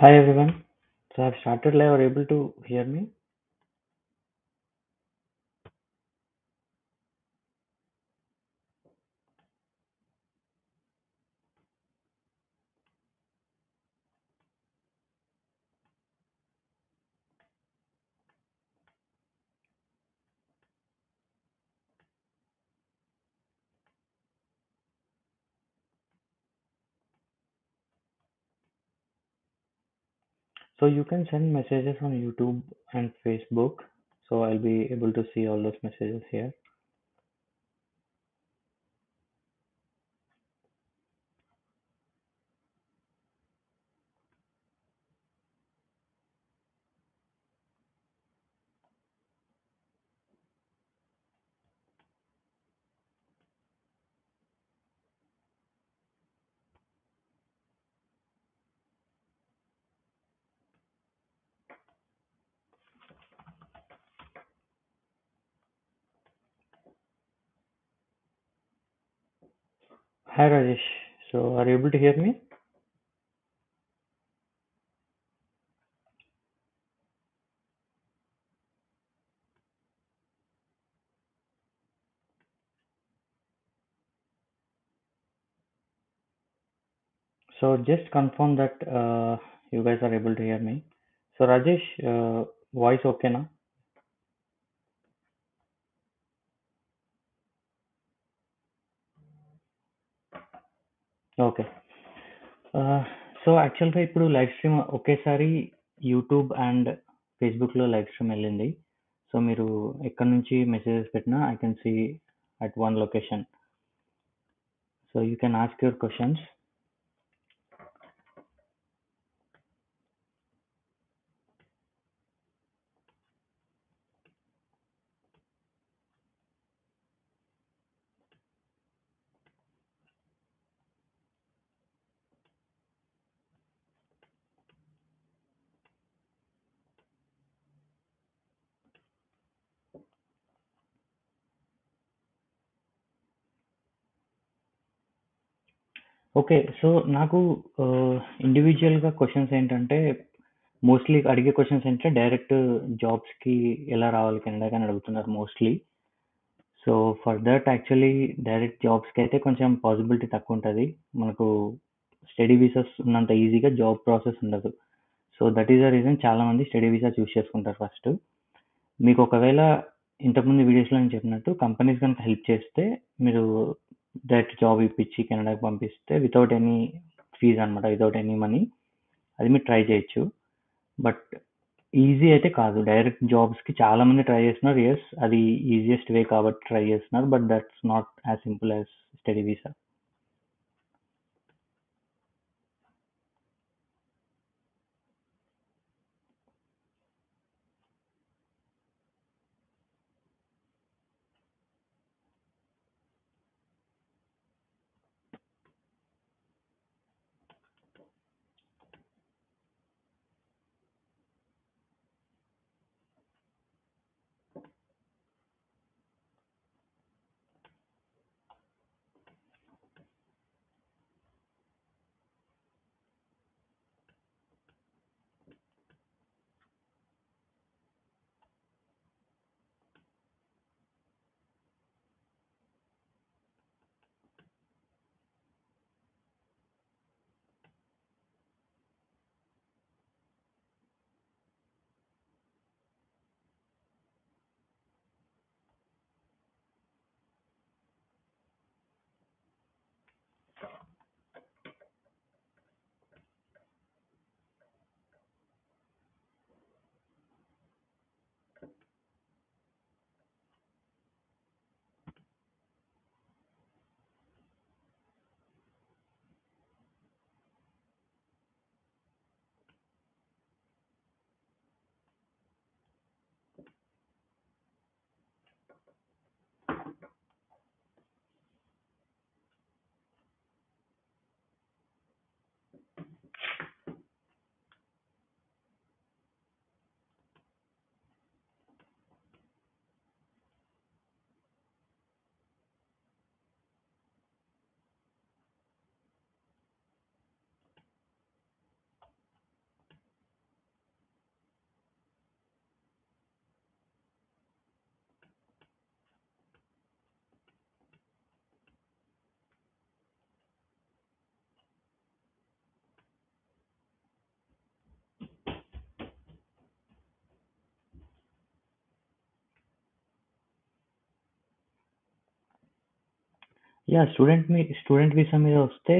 Hi everyone. So I've started live. Are you able to hear me? So you can send messages on YouTube and Facebook. So I'll be able to see all those messages here. Hi Rajesh. So are you able to hear me? So just confirm that you guys are able to hear me. So Rajesh, voice okay now? Okay. Uh, so యాక్చువల్గా ఇప్పుడు live stream ఒకేసారి YouTube and ఫేస్బుక్లో live stream వెళ్ళింది. So మీరు ఎక్కడి నుంచి messages పెట్టినా I can see at one location. So you can ask your questions. Okay. So నాకు ఇండివిజువల్‌గా క్వెషన్స్ ఏంటంటే, మోస్ట్‌లీ అడిగే క్వెషన్స్ ఏంటంటే, డైరెక్ట్ జాబ్స్‌కి ఎలా రావాలి కెనడాకి అని అడుగుతున్నారు mostly. So for that actually direct జాబ్స్‌కైతే కొంచెం పాసిబిలిటీ తక్కువుంటది. మనకు స్టడీ వీసాస్ ఉన్నంత ఈజీగా జాబ్ ప్రాసెస్ ఉండదు. So that is the reason చాలామంది స్టడీ వీసా చూజ్ చేసుకుంటారు ఫస్ట్. మీకు ఒకవేళ ఇంతకుముందు వీడియోస్‌లో నేను చెప్పినట్టు కంపెనీస్ గనుక హెల్ప్ చేస్తే మీరు డైరెక్ట్ జాబ్ ఇప్పించి కెనడాకి పంపిస్తే వితౌట్ ఎనీ ఫీజ్ అనమాట. వితౌట్ ఎనీ మనీ అది మీరు ట్రై చేయొచ్చు. బట్ ఈజీ అయితే కాదు. డైరెక్ట్ జాబ్స్‌కి చాలామంది ట్రై చేస్తున్నారు. యెస్, అది ఈజియెస్ట్ వే కాబట్టి ట్రై చేస్తున్నారు. But that's not as simple as study visa. Student visa మీద వస్తే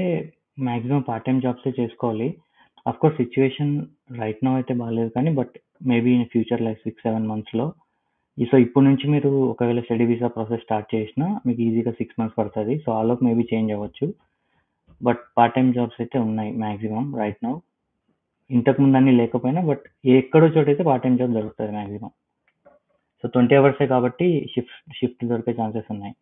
మాక్సిమం పార్ట్ టైమ్ జాబ్సే చేసుకోవాలి. అఫ్కోర్స్ సిచ్యువేషన్ రైట్ నౌ అయితే బాగాలేదు కానీ but maybe in future like 6-7 మంత్స్లో సో ఇప్పుడు నుంచి మీరు ఒకవేళ స్టడీ వీసా ప్రాసెస్ స్టార్ట్ చేసినా మీకు ఈజీగా 6 మంత్స్ పడుతుంది. సో ఆలోపు మేబీ చేంజ్ అవ్వచ్చు. బట్ పార్ట్ టైమ్ జాబ్స్ అయితే ఉన్నాయి మాక్సిమం రైట్ నౌ. ఇంతకు ముందు అన్ని లేకపోయినా బట్ ఎక్కడో చోట అయితే పార్ట్ టైమ్ జాబ్ దొరుకుతుంది మాక్సిమం. సో 20 అవర్సే కాబట్టి షిఫ్ట్ దొరికే ఛాన్సెస్ ఉన్నాయి.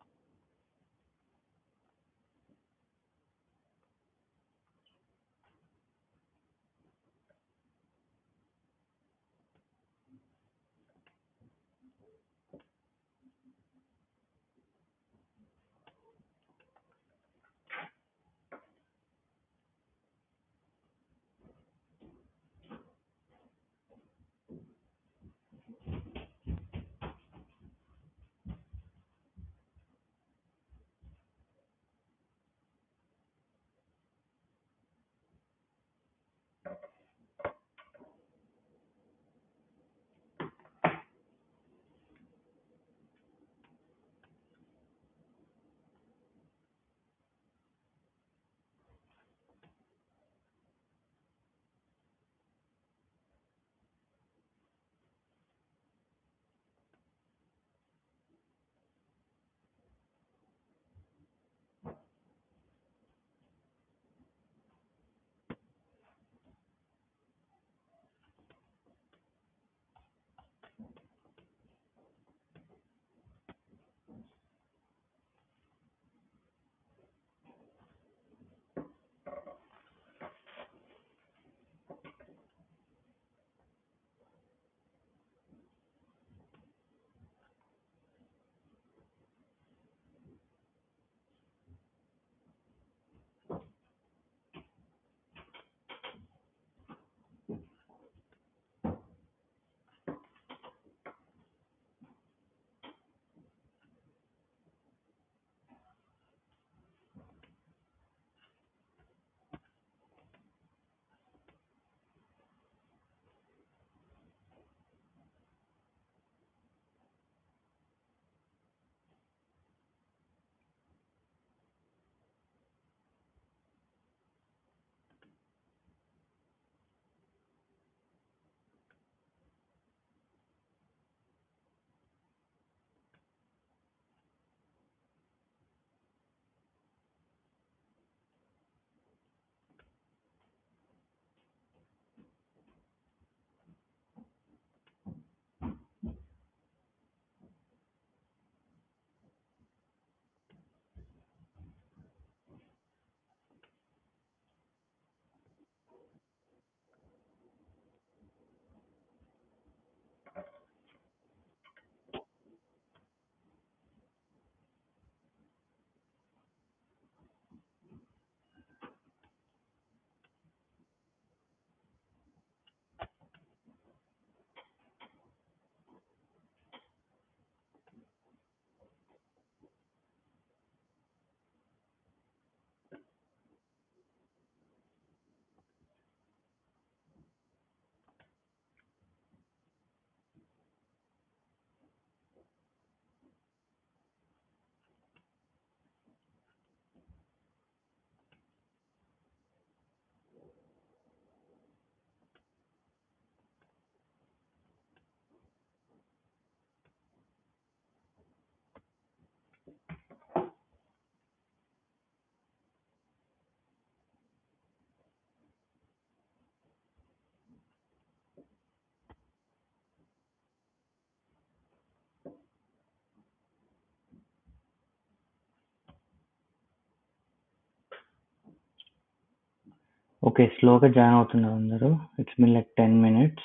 ఓకే, స్లోగా జాయిన్ అవుతున్నారు అందరూ. It's been like 10 minutes.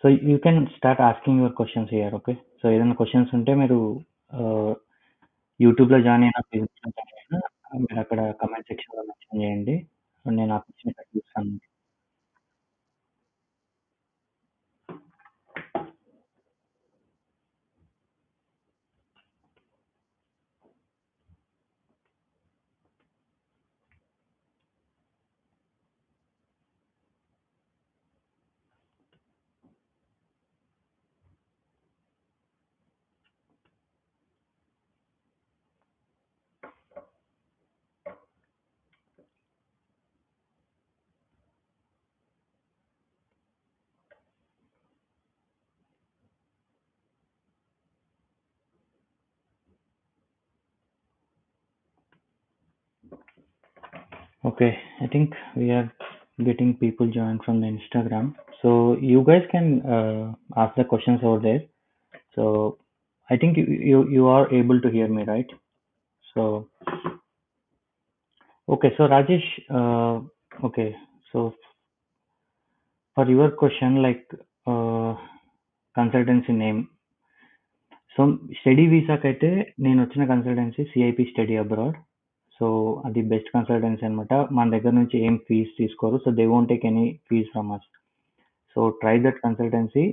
So you can start asking your questions here. Okay, so ఏదైనా క్వశ్చన్స్ ఉంటే మీరు యూట్యూబ్లో జాయిన్ అయినా ఫేస్బుక్లో జాయిన్ అయినా మీరు అక్కడ కమెంట్ సెక్షన్లో మెన్షన్ చేయండి. నేను నాకు వచ్చినట్టు చూస్తాను. Okay, I think we are getting people joined from the Instagram. So you guys can ask the questions over there. So I think you are able to hear me, right? So okay, so Rajesh, okay, so for your question, like consultancy name. So study వీసాకైతే నేను వచ్చిన consultancy CIP study abroad. So అది best consultancy అనమాట. మన దగ్గర నుంచి ఏం fees తీసుకోరు. So they won't take any fees from us. So try that consultancy.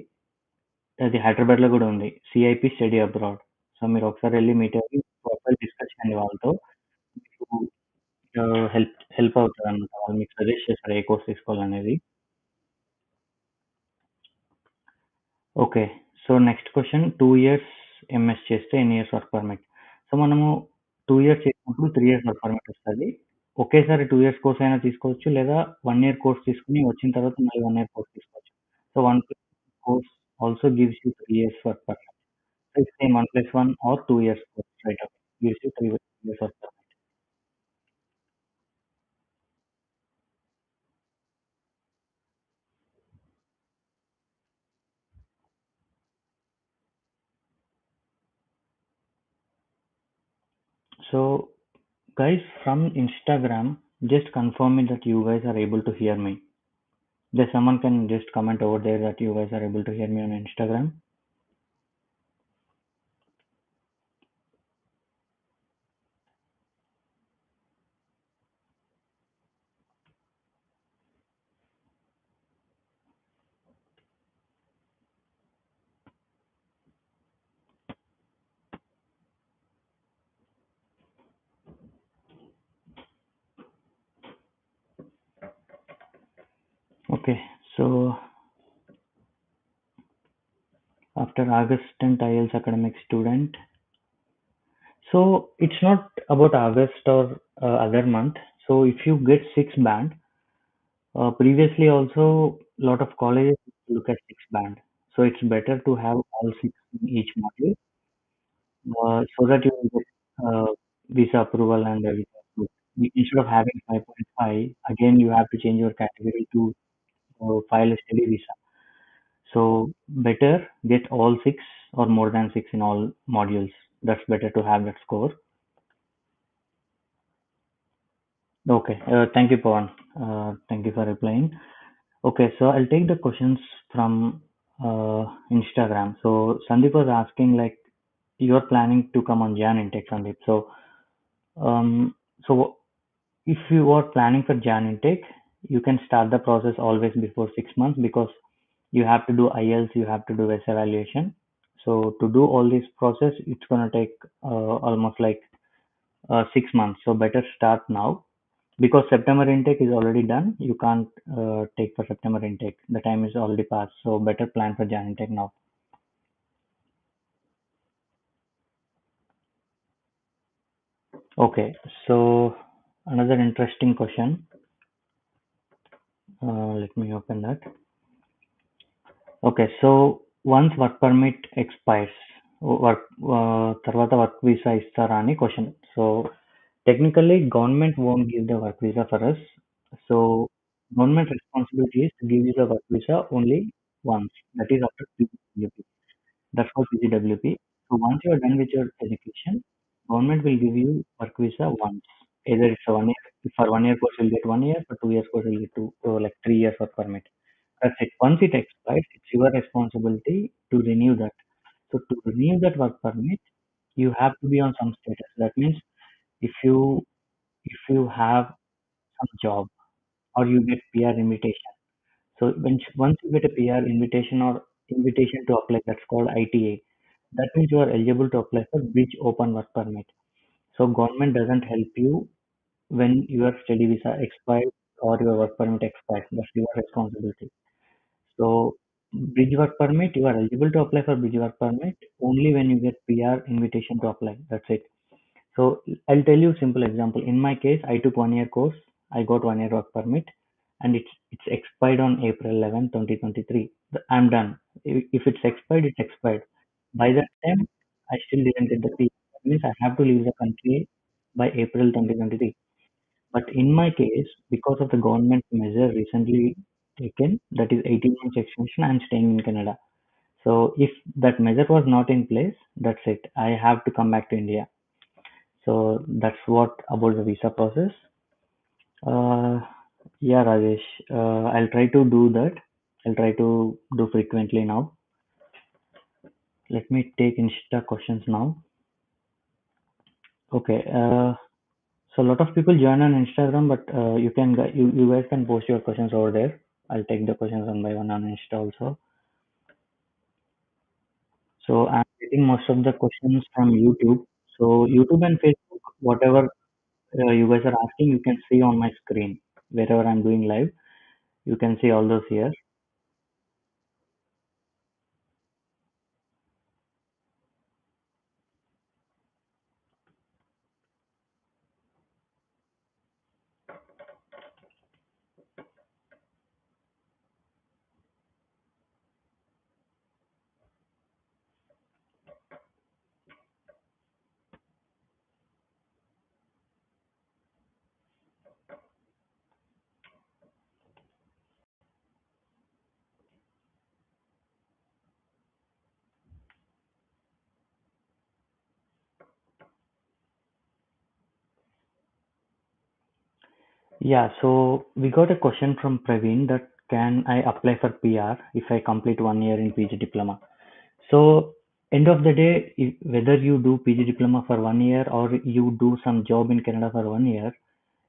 అది హైదరాబాద్లో కూడా ఉంది, సిఐపి స్టడీ అబ్రాడ్. సో మీరు ఒకసారి వెళ్ళి మీట్ అయ్యి ప్రొఫైల్ డిస్కస్ చేయండి వాళ్ళతో. మీకు హెల్ప్ హెల్ప్ అవుతుంది అనమాట. వాళ్ళు మీకు సజెస్ట్ చేస్తారు ఏ కోర్స్ తీసుకోవాలనేది. Okay. So next question 2 years MS చేస్తే ఎన్ని ఇయర్స్ వర్క్ పర్మిట్? సో మనము 2 ఇయర్స్ చేసినప్పుడు 3 ఇయర్స్ వర్క్ పర్మిట్ వస్తది. ఒకేసారి 2 ఇయర్స్ కోర్స్ అయినా తీసుకోవచ్చు. లేదా 1 ఇయర్ కోర్స్ తీసుకొని వచ్చిన తర్వాత మళ్ళీ 1 ఇయర్ కోర్స్ తీసుకోవచ్చు. So 1 course also gives you 3 years work permit. So it's same 1+1 or 2 years course right away gives you 3 years work permit. So guys from Instagram, just confirm me that you guys are able to hear me. Just someone can just comment over there that you guys are able to hear me on Instagram. Okay, so after August 10th IELTS academic student. So it's not about August or other month. So if you get six band, previously also lot of colleges look at six band. So it's better to have all six in each module, so that you will get visa approval and everything. Instead of having 5.5, again you have to change your category to file a study visa. So better get all six or more than six in all modules. That's better to have that score. Okay. Thank you, Pawan. Thank you for replying. Okay, so I'll take the questions from Instagram. So Sandeep was asking like you're planning to come on Jan intake, Sandeep. Um, so if you are planning for Jan intake, you can start the process always before 6 months because you have to do IELTS, you have to do S evaluation. So to do all this process, it's gonna take almost like 6 months. So better start now because September intake is already done. You can't take for September intake. The time is already passed. So better plan for Jan intake now. Okay. So another interesting question. Let me open that. Okay. So once work permit expires, work తర్వాత work visa ఇస్తారా అని question. So technically government won't give the work visa for us. So government responsibility is to give you the work visa only once. That is after PGWP. That's called PGWP. So once you are done with your education, government will give you work visa once. Either it's a 1 year, for 1 year course you'll get 1 year, for 2 years course you'll get two, like 3 years work permit. That's it. Once it expires, it's your responsibility to renew that. So to renew that work permit, you have to be on some status. That means if you if you have some job or you get PR invitation. So once you get a PR invitation or invitation to apply, that's called ITA. That means you are eligible to apply for Bridge Open Work Permit. So government doesn't help you when your study visa expires or your work permit expires. That's your responsibility. So Bridge Work Permit, you are eligible to apply for Bridge Work Permit only when you get PR invitation to apply. That's it. So I'll tell you simple example. In my case, I took 1 year course. I got 1 year work permit, and it's expired on April 11, 2023. I'm done. If it's expired, it's expired. By that time, I still didn't get the PR. That means I have to leave the country by April 2023. But in my case, because of the government measure recently taken, that is 18 months extension, I'm staying in Canada. So if that measure was not in place, that's it. I have to come back to India. So that's what about the visa process. Uh, yeah, Rajesh, I'll try to do that. I'll try to do frequently now. Let me take Insta questions now. Okay. So a lot of people join on Instagram, but you guys can post your questions over there. I'll take the questions one by one on Insta also. So I'm getting most of the questions from YouTube. So YouTube and Facebook, whatever you guys are asking, you can see on my screen wherever I'm doing live. You can see all those here. Yeah, so we got a question from Praveen that can I apply for PR if I complete 1 year in PG diploma? So end of the day, whether you do PG diploma for 1 year or you do some job in Canada for 1 year,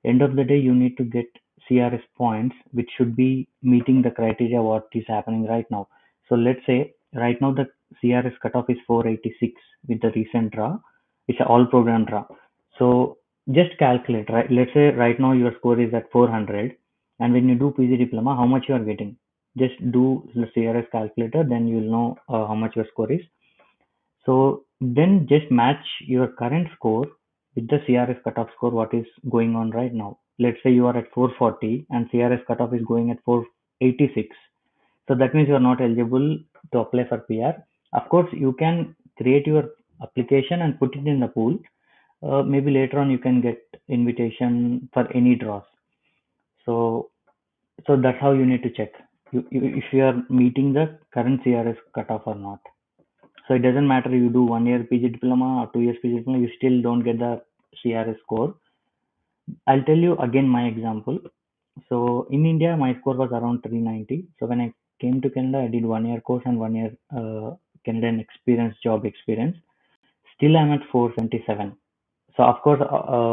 end of the day you need to get CRS points which should be meeting the criteria what is happening right now. So let's say right now the CRS cutoff is 486 with the recent draw. It's an all program draw. So just calculate, right? Let's say right now your score is at 400, and when you do PG diploma, how much you are getting? Just do the CRS calculator, then you'll know how much your score is. So then just match your current score with the CRS cutoff score, what is going on right now. Let's say you are at 440 and CRS cutoff is going at 486. So that means you are not eligible to apply for PR. Of course, you can create your application and put it in the pool. Maybe later on you can get invitation for any draws. So so that's how you need to check if you are meeting the current CRS cutoff or not. So it doesn't matter you do 1 year PG diploma or 2 years PG diploma, you still don't get the CRS score. I'll tell you again my example. So in India, my score was around 390. So when I came to Canada, I did 1 year course and 1 year Canadian experience, job experience. Still, I'm at 477. So of course,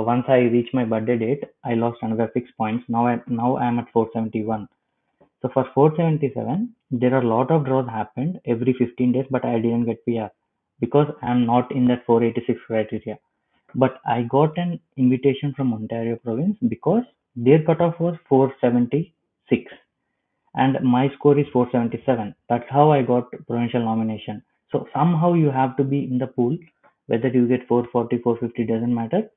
once I reach my birthday date, I lost another 6 points. Now I'm at 471. So for 477, there are a lot of draws happened every 15 days, but I didn't get PR because I'm not in that 486 criteria. But I got an invitation from Ontario province because their cutoff was 476 and my score is 477. That's how I got provincial nomination. So somehow you have to be in the pool, whether you get 440, 450 doesn't matter.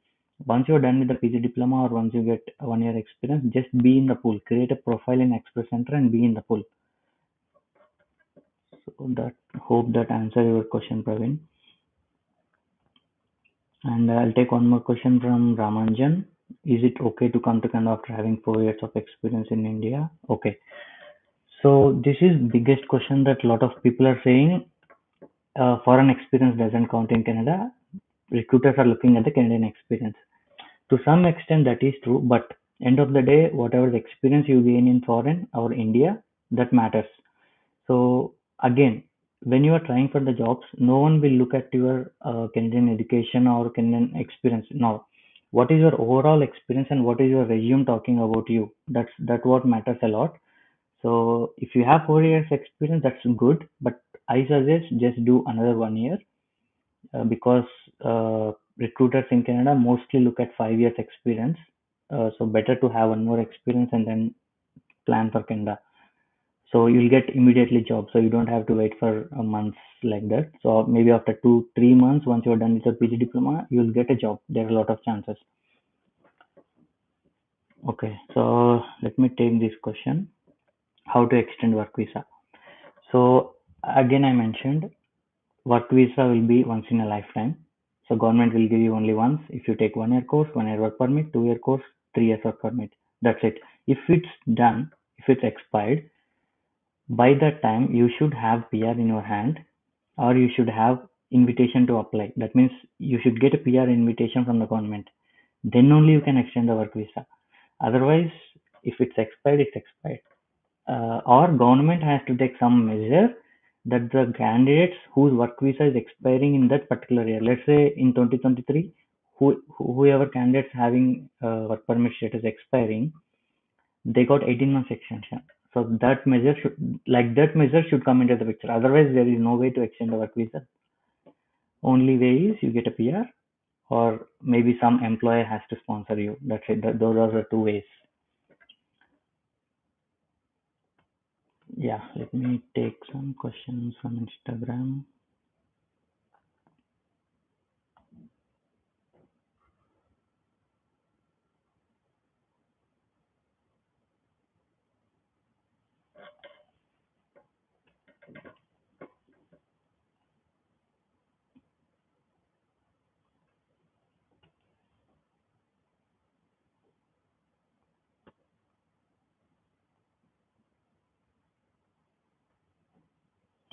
Once you're done with the PG diploma or once you get 1 year experience, just be in the pool. Create a profile in Express Center and be in the pool. So that hope that answer your question, Praveen. And I'll take one more question from Ramanjan. Is it okay to come to Canada after having 4 years of experience in India? Okay. So this is biggest question that a lot of people are saying. Foreign experience doesn't count in Canada. Recruiters are looking at the Canadian experience. To some extent, that is true. But end of the day, whatever the experience you gain in foreign or India, that matters. So again, when you are trying for the jobs, no one will look at your Canadian education or Canadian experience. No, what is your overall experience and what is your resume talking about you? That what matters a lot. So if you have 4 years experience, that's good. But I suggest just do another 1 year because recruiters in Canada mostly look at 5 years experience. So better to have one more experience and then plan for Canada. So you'll get immediately job. So you don't have to wait for a month like that. So maybe after 2, 3 months, once you're done with your PG diploma, you'll get a job. There are a lot of chances. Okay, so let me take this question. How to extend work visa? So again, I mentioned work visa will be once in a lifetime. So government will give you only once. If you take 1 year course, 1 year work permit, 2 year course, 3 years work permit. That's it. If it's done, if it's expired, by that time you should have PR in your hand, or you should have invitation to apply. That means you should get a PR invitation from the government. Then only you can extend the work visa. Otherwise, if it's expired, it's expired. Or government has to take some measure that the candidates whose work visa is expiring in that particular year, let's say in 2023, whoever candidates having work permit status expiring, they got 18 months extension. So that measure should come into the picture. Otherwise, there is no way to extend the work visa. Only way is you get a PR, or maybe some employer has to sponsor you. That's it. Those are the two ways. Yeah, let me take some questions from Instagram.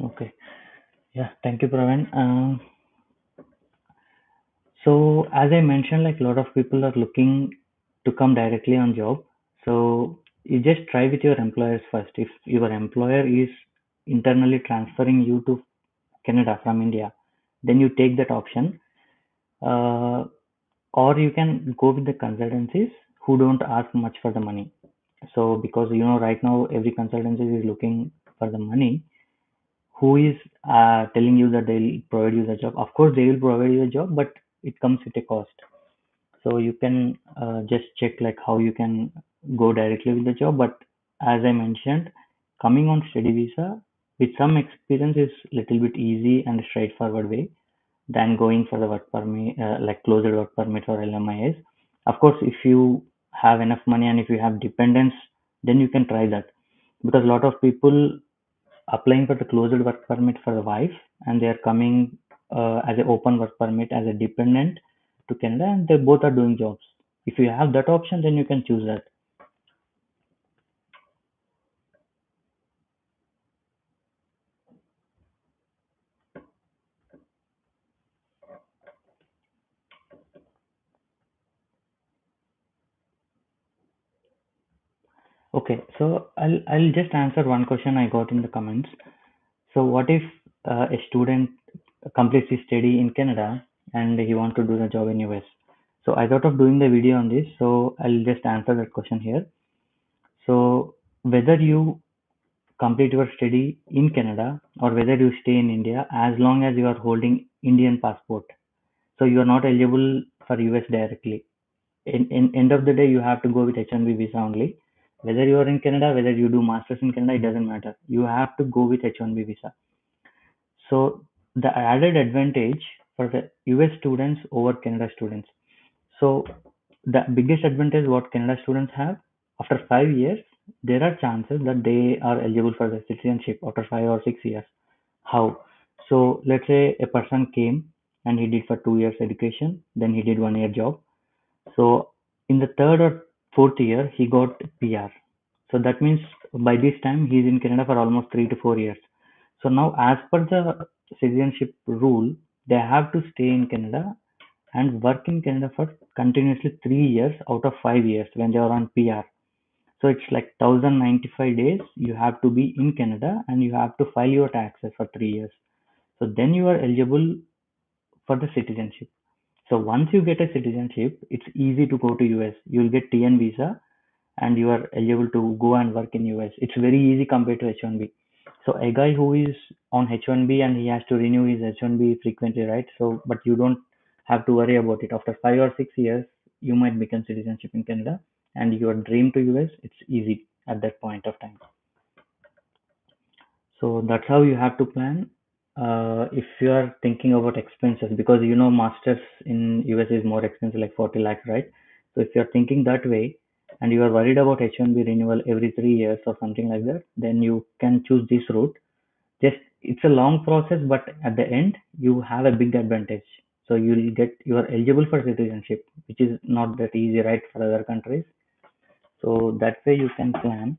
Okay. Yeah, thank you, Praveen. So as I mentioned, like a lot of people are looking to come directly on job. So you just try with your employers first. If your employer is internally transferring you to Canada from India, then you take that option. Uh, or you can go with the consultancies who don't ask much for the money. So because right now every consultancy is looking for the money, who is telling you that they'll provide you the job. Of course, they will provide you the job, but it comes with a cost. So you can just check like how you can go directly with the job. But as I mentioned, coming on study visa with some experience is little bit easy and straightforward way than going for the work permit, like closed work permit or LMIS. Of course, if you have enough money and if you have dependents, then you can try that, because a lot of people applying for the closed work permit for the wife, and they are coming as an open work permit as a dependent to Canada, and they both are doing jobs. If you have that option, then you can choose that. Okay, so I'll just answer one question I got in the comments. So what if a student completes his study in Canada and he want to do the job in US? So I thought of doing the video on this, so I'll just answer that question here. So whether you complete your study in Canada or whether you stay in India, as long as you are holding Indian passport, so you are not eligible for US directly. In end of the day, you have to go with H1B visa only. Whether you are in Canada, whether you do masters in Canada, it doesn't matter. You have to go with H1B visa. So the added advantage for the US students over Canada students. So the biggest advantage what Canada students have, after 5 years, there are chances that they are eligible for the citizenship after 5 or 6 years. How? So let's say a person came and he did for 2 years education, then he did 1 year job. So in the third or fourth year, he got PR. So that means by this time he's in Canada for almost 3 to 4 years. So now, as per the citizenship rule, they have to stay in Canada and work in Canada for continuously 3 years out of 5 years when they are on PR. So it's like 1095 days you have to be in Canada and you have to file your taxes for 3 years. So then you are eligible for the citizenship. So once you get a citizenship, it's easy to go to US. You'll get TN visa and you are eligible to go and work in US. It's very easy compared to H1B. So a guy who is on H1B and he has to renew his H1B frequently, right? So, but you don't have to worry about it. After 5 or 6 years, you might become citizenship in Canada, and your dream to US, it's easy at that point of time. So that's how you have to plan. If you are thinking about expenses, because masters in US is more expensive, like 40 lakhs, right? So if you're thinking that way and you are worried about H1B renewal every 3 years or something like that, then you can choose this route. Just it's a long process, but at the end you have a big advantage. So you are eligible for citizenship, which is not that easy, right, for other countries. So that way you can plan.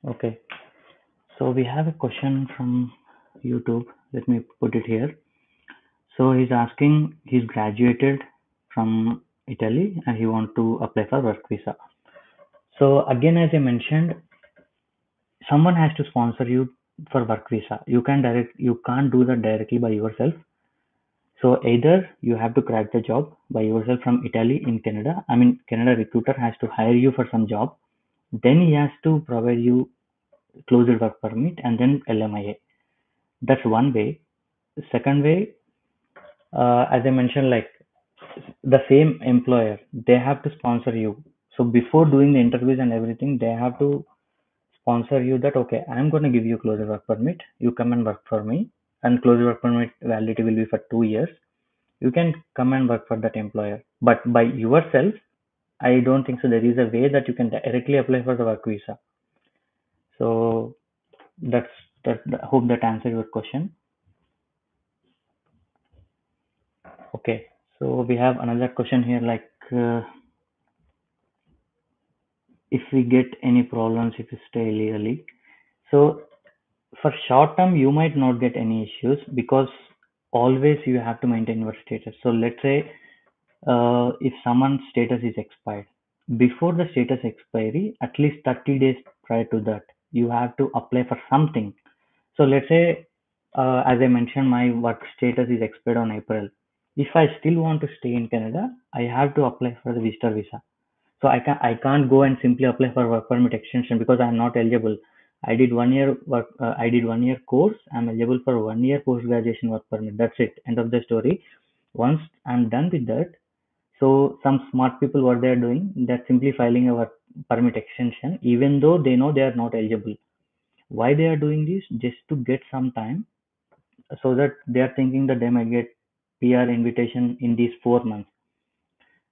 Okay. So we have a question from YouTube. Let me put it here. So he's asking, he's graduated from Italy and he want to apply for work visa. So again, as I mentioned, someone has to sponsor you for work visa. You can't do that directly by yourself. So either you have to crack the job by yourself from Italy in Canada. I mean, Canada recruiter has to hire you for some job. Then he has to provide you closed work permit and then LMIA. That's one way. The second way, as I mentioned, like the same employer, they have to sponsor you. So before doing the interviews and everything, they have to sponsor you that okay, I'm going to give you closed work permit. You come and work for me, and closed work permit validity will be for 2 years. You can come and work for that employer, but by yourself, I don't think so. There is a way that you can directly apply for the work visa. So that's that. Hope that answers your question. Okay, so we have another question here, like if we get any problems if you stay illegally. So for short term, you might not get any issues because always you have to maintain your status. So let's say if someone's status is expired, before the status expiry, at least 30 days prior to that, you have to apply for something. So let's say, as I mentioned, my work status is expired on April. If I still want to stay in Canada, I have to apply for the visitor visa. So I can't go and simply apply for work permit extension because I'm not eligible. I did 1 year course. I'm eligible for 1 year post graduation work permit. That's it. End of the story. Once I'm done with that, so some smart people what they are doing, they're simply filing a work permit extension, even though they know they are not eligible. Why they are doing this? Just to get some time, so that they are thinking that they might get PR invitation in these 4 months.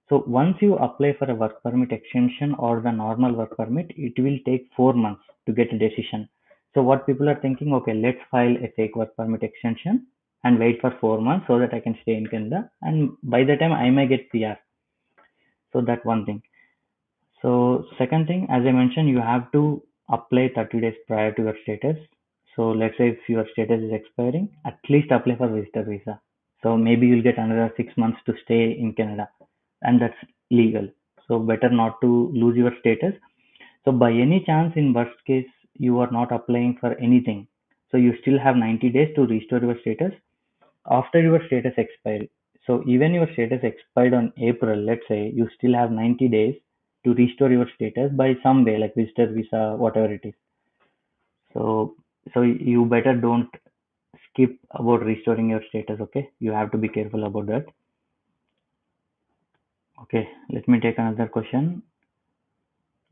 So once you apply for a work permit extension or the normal work permit, it will take 4 months to get a decision. So what people are thinking, okay, let's file a fake work permit extension and wait for 4 months so that I can stay in Canada. And by the time I may get PR. So that one thing. So second thing, as I mentioned, you have to apply 30 days prior to your status. So let's say if your status is expiring, at least apply for visitor visa. So maybe you'll get another 6 months to stay in Canada, and that's legal. So better not to lose your status. So by any chance, in worst case, you are not applying for anything. So you still have 90 days to restore your status after your status expiry. So even your status expired on April, let's say you still have 90 days to restore your status by some way, like visitor visa, whatever it is. So so you better don't skip about restoring your status. Okay, you have to be careful about that. Okay, let me take another question.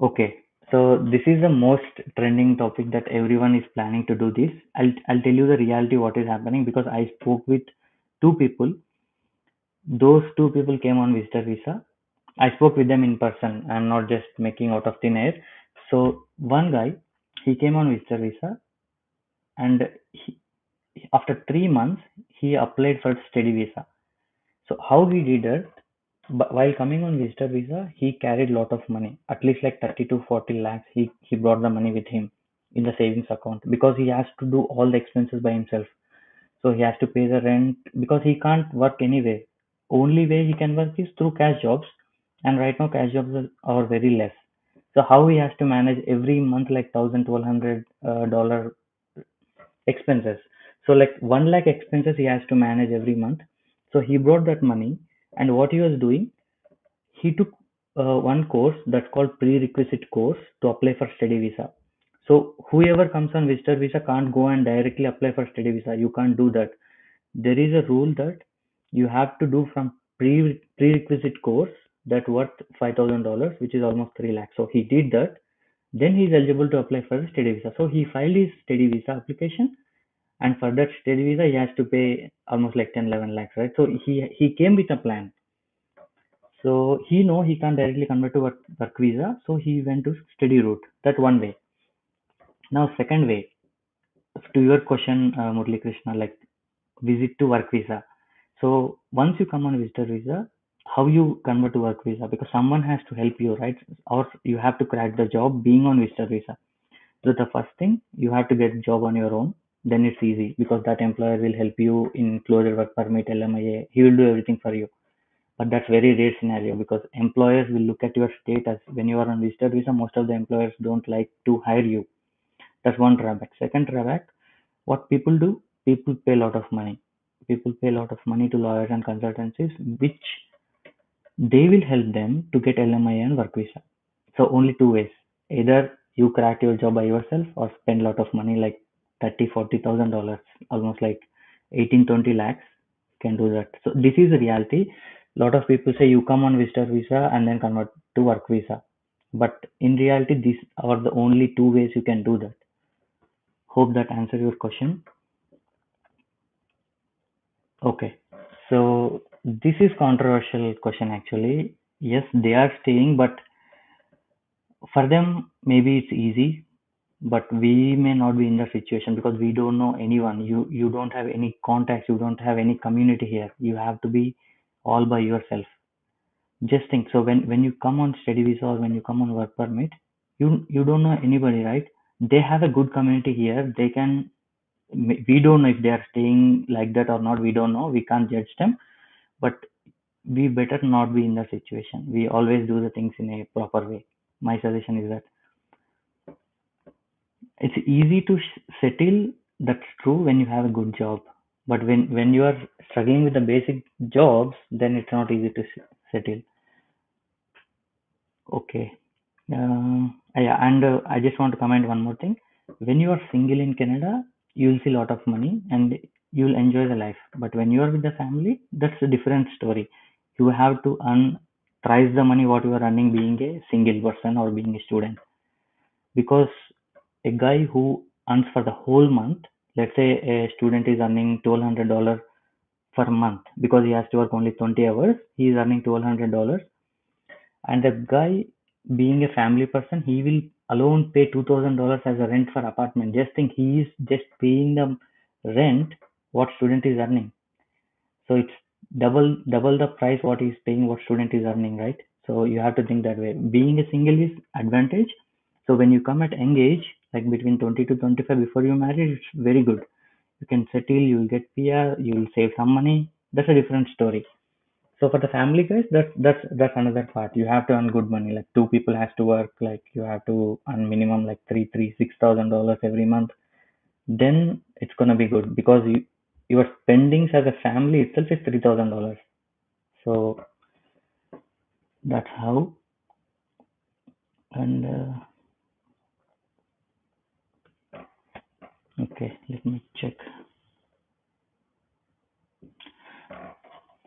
Okay, so this is the most trending topic that everyone is planning to do this. I'll tell you the reality what is happening because I spoke with two people. Those two people came on visitor visa. I spoke with them in person. I'm not just making out of thin air. So one guy, he came on visitor visa, and after 3 months, he applied for study visa. So how he did it? But while coming on visitor visa, he carried lot of money, at least like 30 to 40 lakhs. He brought the money with him in the savings account because he has to do all the expenses by himself. So he has to pay the rent because he can't work anyway. Only way he can work is through cash jobs, and right now cash jobs are very less. So how he has to manage every month like 1,000 $1,200 expenses. So like 1 lakh expenses he has to manage every month. So he brought that money, and what he was doing, he took one course that's called prerequisite course to apply for study visa. So whoever comes on visitor visa can't go and directly apply for study visa. You can't do that. There is a rule that you have to do from prerequisite course. that worth $5,000, which is almost 3 lakhs. So he did that. Then he's eligible to apply for the study visa. So he filed his study visa application, and for that study visa, he has to pay almost like 10, 11 lakhs, right? So he came with a plan. So he know he can't directly convert to work visa, so he went to study route. That one way. Now second way, to your question, Murli Krishna, like visit to work visa. So once you come on visitor visa, how you convert to work visa? Because someone has to help you, right? Or you have to crack the job being on visitor visa. So the first thing, you have to get a job on your own. Then it's easy because that employer will help you in closure work permit, LMIA. He will do everything for you. But that's very rare scenario because employers will look at your status. When you are on visitor visa, most of the employers don't like to hire you. That's one drawback. Second drawback, what people do, people pay a lot of money. People pay a lot of money to lawyers and consultancies, which they will help them to get LMI and work visa. So only two ways. Either you crack your job by yourself or spend a lot of money like 30, $40,000, almost like 18, 20 lakhs can do that. So this is the reality. A lot of people say you come on visitor visa and then convert to work visa. But in reality, these are the only two ways you can do that. Hope that answers your question. Okay. So this is controversial question actually. Yes, they are staying, but for them maybe it's easy, but we may not be in the situation because we don't know anyone. You don't have any contacts, you don't have any community here. You have to be all by yourself. Just think. So when you come on study visa or when you come on work permit, you don't know anybody, right? They have a good community here. They can. We don't know if they are staying like that or not. We don't know. We can't judge them, but we better not be in that situation. We always do the things in a proper way. My suggestion is that it's easy to settle. That's true when you have a good job, but when you are struggling with the basic jobs, then it's not easy to settle. Okay. Yeah, and I just want to comment one more thing. When you are single in Canada, you'll see a lot of money and you'll enjoy the life. But when you are with the family, that's a different story. You have to earn thrice the money what you are earning being a single person or being a student. Because a guy who earns for the whole month, let's say a student is earning $1,200 per month because he has to work only 20 hours, he is earning $1,200, and the guy being a family person, he will alone pay $2,000 as a rent for apartment. Just think, he is just paying the rent what student is earning. So it's double the price what he's paying what student is earning, right? So you have to think that way. Being a single is advantage. So when you come at young age, like between 20 to 25 before you marry, it's very good. You can settle, you'll get PR, you'll save some money. That's a different story. So for the family guys, that's another part. You have to earn good money. Like two people has to work. Like you have to earn minimum like $6,000 every month. Then it's gonna be good because your spendings as a family itself is $3,000. So that's how. And okay, let me check.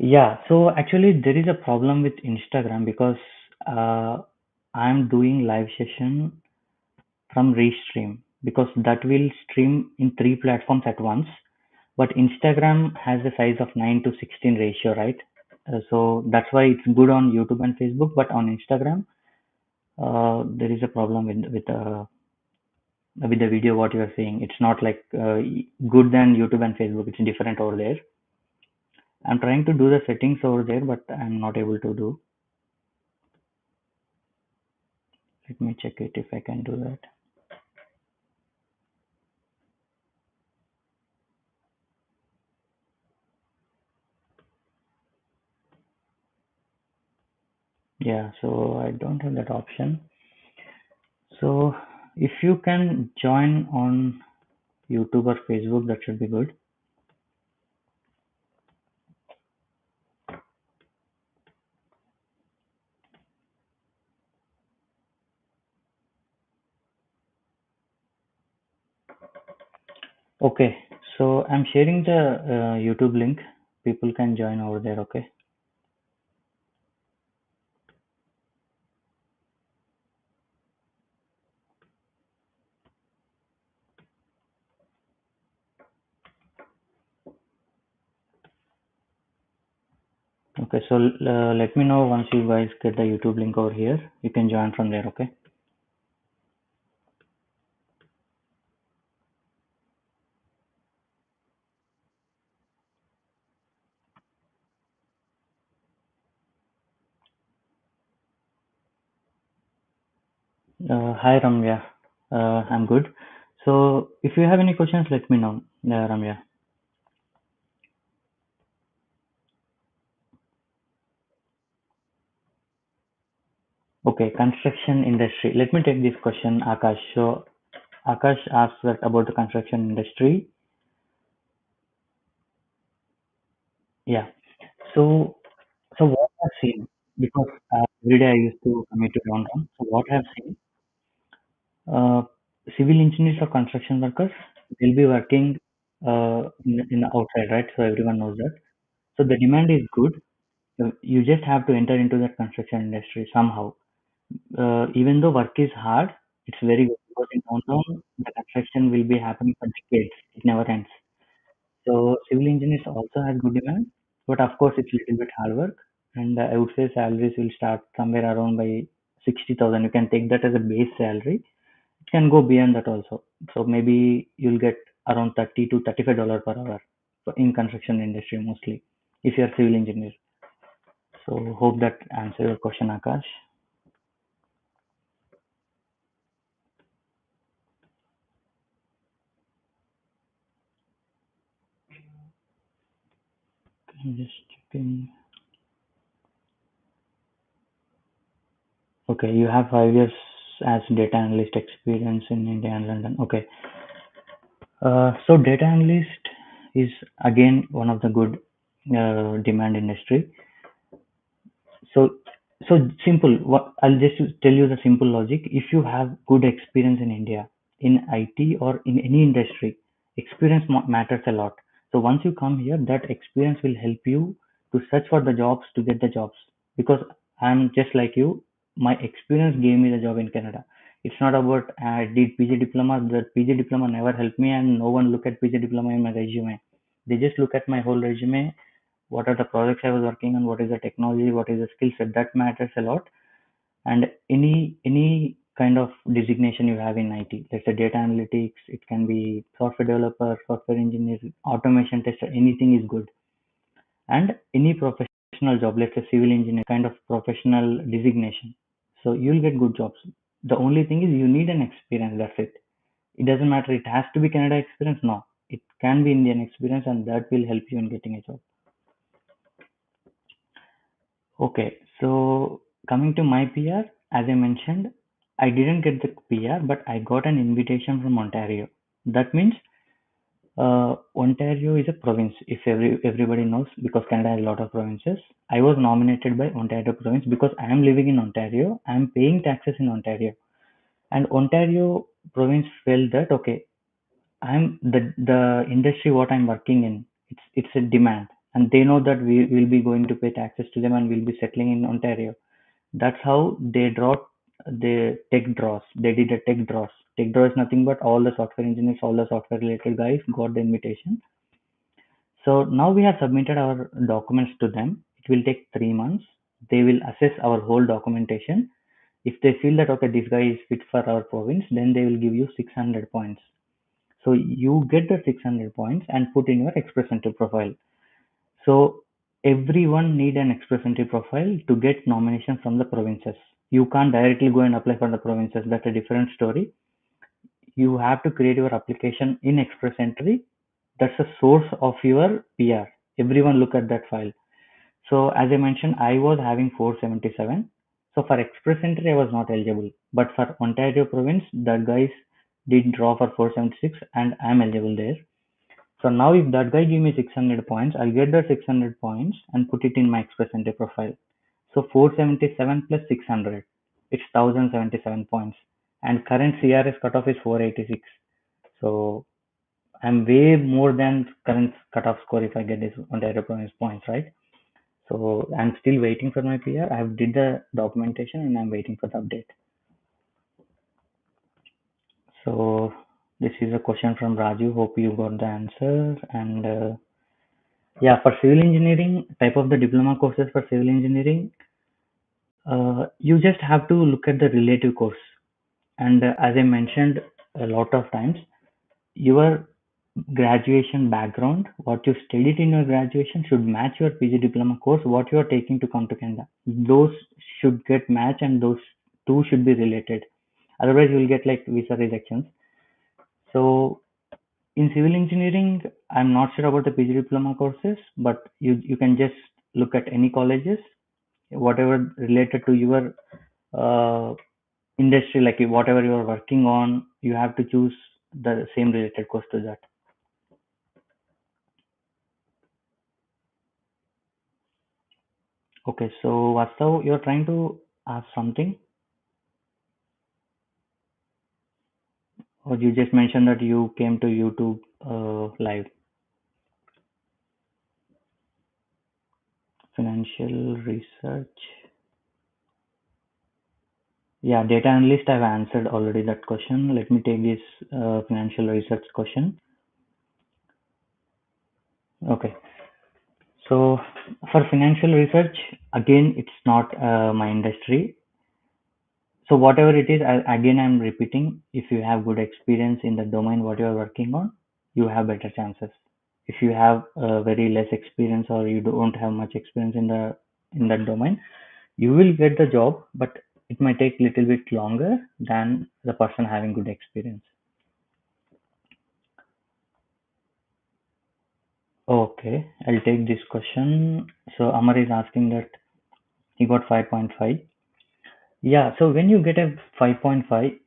Yeah, so actually there is a problem with Instagram because uh, I'm doing live session from Restream because that will stream in three platforms at once. But Instagram has a size of 9 to 16 ratio, right? So that's why it's good on YouTube and Facebook, but on Instagram, there is a problem with the video what you are seeing. It's not like good than YouTube and Facebook. It's different over there. I'm trying to do the settings over there, but I'm not able to do. Let me check it if I can do that. Yeah, so I don't have that option. So if you can join on YouTube or Facebook, that should be good. Okay, so I'm sharing the YouTube link. People can join over there. Okay. Okay, so let me know once you guys get the YouTube link over here. You can join from there, okay? Hi Ramya. I'm good. So if you have any questions, let me know, Ramya. Okay, construction industry. Let me take this question, Akash. So Akash asked that about the construction industry. Yeah. So what I've seen, because every day I used to commute to downtown. So what I've seen, uh, civil engineers or construction workers will be working in the outside, right? So everyone knows that. So the demand is good. You just have to enter into that construction industry somehow. Even though work is hard, it's very good because in downtown the construction will be happening for decades. It never ends. So civil engineers also has good demand, but of course it's little bit hard work. And I would say salaries will start somewhere around by 60,000. You can take that as a base salary. It can go beyond that also. So maybe you'll get around 30 to $35 per hour in construction industry mostly if you're civil engineer. So hope that answer your question, Akash. I'm just checking. Okay, you have 5 years as data analyst experience in India and London. Okay. So data analyst is again one of the good demand industry. So simple. What I'll just tell you the simple logic. If you have good experience in India in IT or in any industry, experience matters a lot. So once you come here, that experience will help you to search for the jobs to get the jobs. Because I'm just like you, my experience gave me the job in Canada. It's not about I did PG diploma. The PG diploma never helped me, and no one look at PG diploma in my resume. They just look at my whole resume, what are the projects I was working on, what is the technology, what is the skill set, that matters a lot. And any kind of designation you have in IT, let's say data analytics, it can be software developer, software engineer, automation tester, anything is good. And any professional job, let's say civil engineer, kind of professional designation. So you'll get good jobs. The only thing is you need an experience, that's it. It doesn't matter, it has to be Canada experience, no. It can be Indian experience and that will help you in getting a job. Okay, so coming to my PR, as I mentioned, I didn't get the PR, but I got an invitation from Ontario. That means Ontario is a province. If everybody knows, because Canada has a lot of provinces. I was nominated by Ontario province because I am living in Ontario. I am paying taxes in Ontario, and Ontario province felt that okay, I'm the industry what I'm working in. It's a demand, and they know that we will be going to pay taxes to them and we'll be settling in Ontario. That's how they draw the tech draws. They did a tech draws. Tech draw is nothing but all the software engineers, all the software related guys got the invitation. So now we have submitted our documents to them. It will take 3 months. They will assess our whole documentation. If they feel that okay, this guy is fit for our province, then they will give you 600 points. So you get the 600 points and put in your express entry profile. So everyone need an express entry profile to get nomination from the provinces. You can't directly go and apply for the provinces. That's a different story. You have to create your application in express entry. That's the source of your PR. Everyone look at that file. So as I mentioned, I was having 477. So for express entry, I was not eligible. But for Ontario province, the guys did draw for 476 and I'm eligible there. So now if that guy give me 600 points, I'll get the 600 points and put it in my express entry profile. So 477 plus 600, it's 1077 points. And current CRS cutoff is 486. So I'm way more than current cutoff score if I get this Ontario province points, right? So I'm still waiting for my PR. I have did the documentation and I'm waiting for the update. So this is a question from Raju. Hope you got the answer. And Yeah, for civil engineering, type of the diploma courses for civil engineering, you just have to look at the relative course. And as I mentioned a lot of times, your graduation background, what you studied in your graduation should match your PG diploma course, what you are taking to come to Canada. Those should get matched and those two should be related. Otherwise, you will get like visa rejections. So in civil engineering, I'm not sure about the PG diploma courses, but you can just look at any colleges, whatever related to your uh, industry, like whatever you are working on, you have to choose the same related course to that. Okay, so Vastav, you're trying to ask something, or you just mentioned that you came to YouTube live. Financial research. Yeah, data analyst, I've answered already that question. Let me take this financial research question. Okay, so for financial research, again, it's not my industry. So whatever it is, again, I'm repeating, if you have good experience in the domain what you are working on, you have better chances. If you have very less experience or you don't have much experience in that domain, you will get the job, but it might take little bit longer than the person having good experience. Okay, I'll take this question. So Amar is asking that he got 5.5. Yeah, so when you get a 5.5,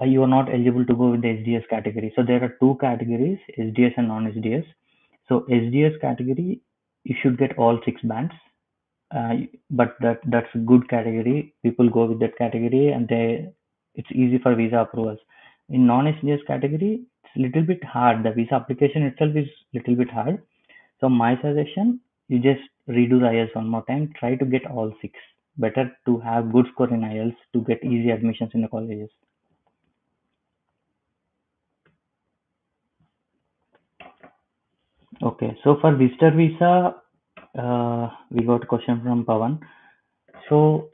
you are not eligible to go with the SDS category. So there are two categories, SDS and non-SDS. So SDS category, you should get all six bands. Uh, but that's a good category. People go with that category, and it's easy for visa approvals. In non-SDS category, it's a little bit hard. The visa application itself is little bit hard. So my suggestion, you just redo the IELTS one more time. Try to get all six. Better to have good score in IELTS to get easy admissions in the colleges. Okay, so for visitor visa, we got a question from Pawan. So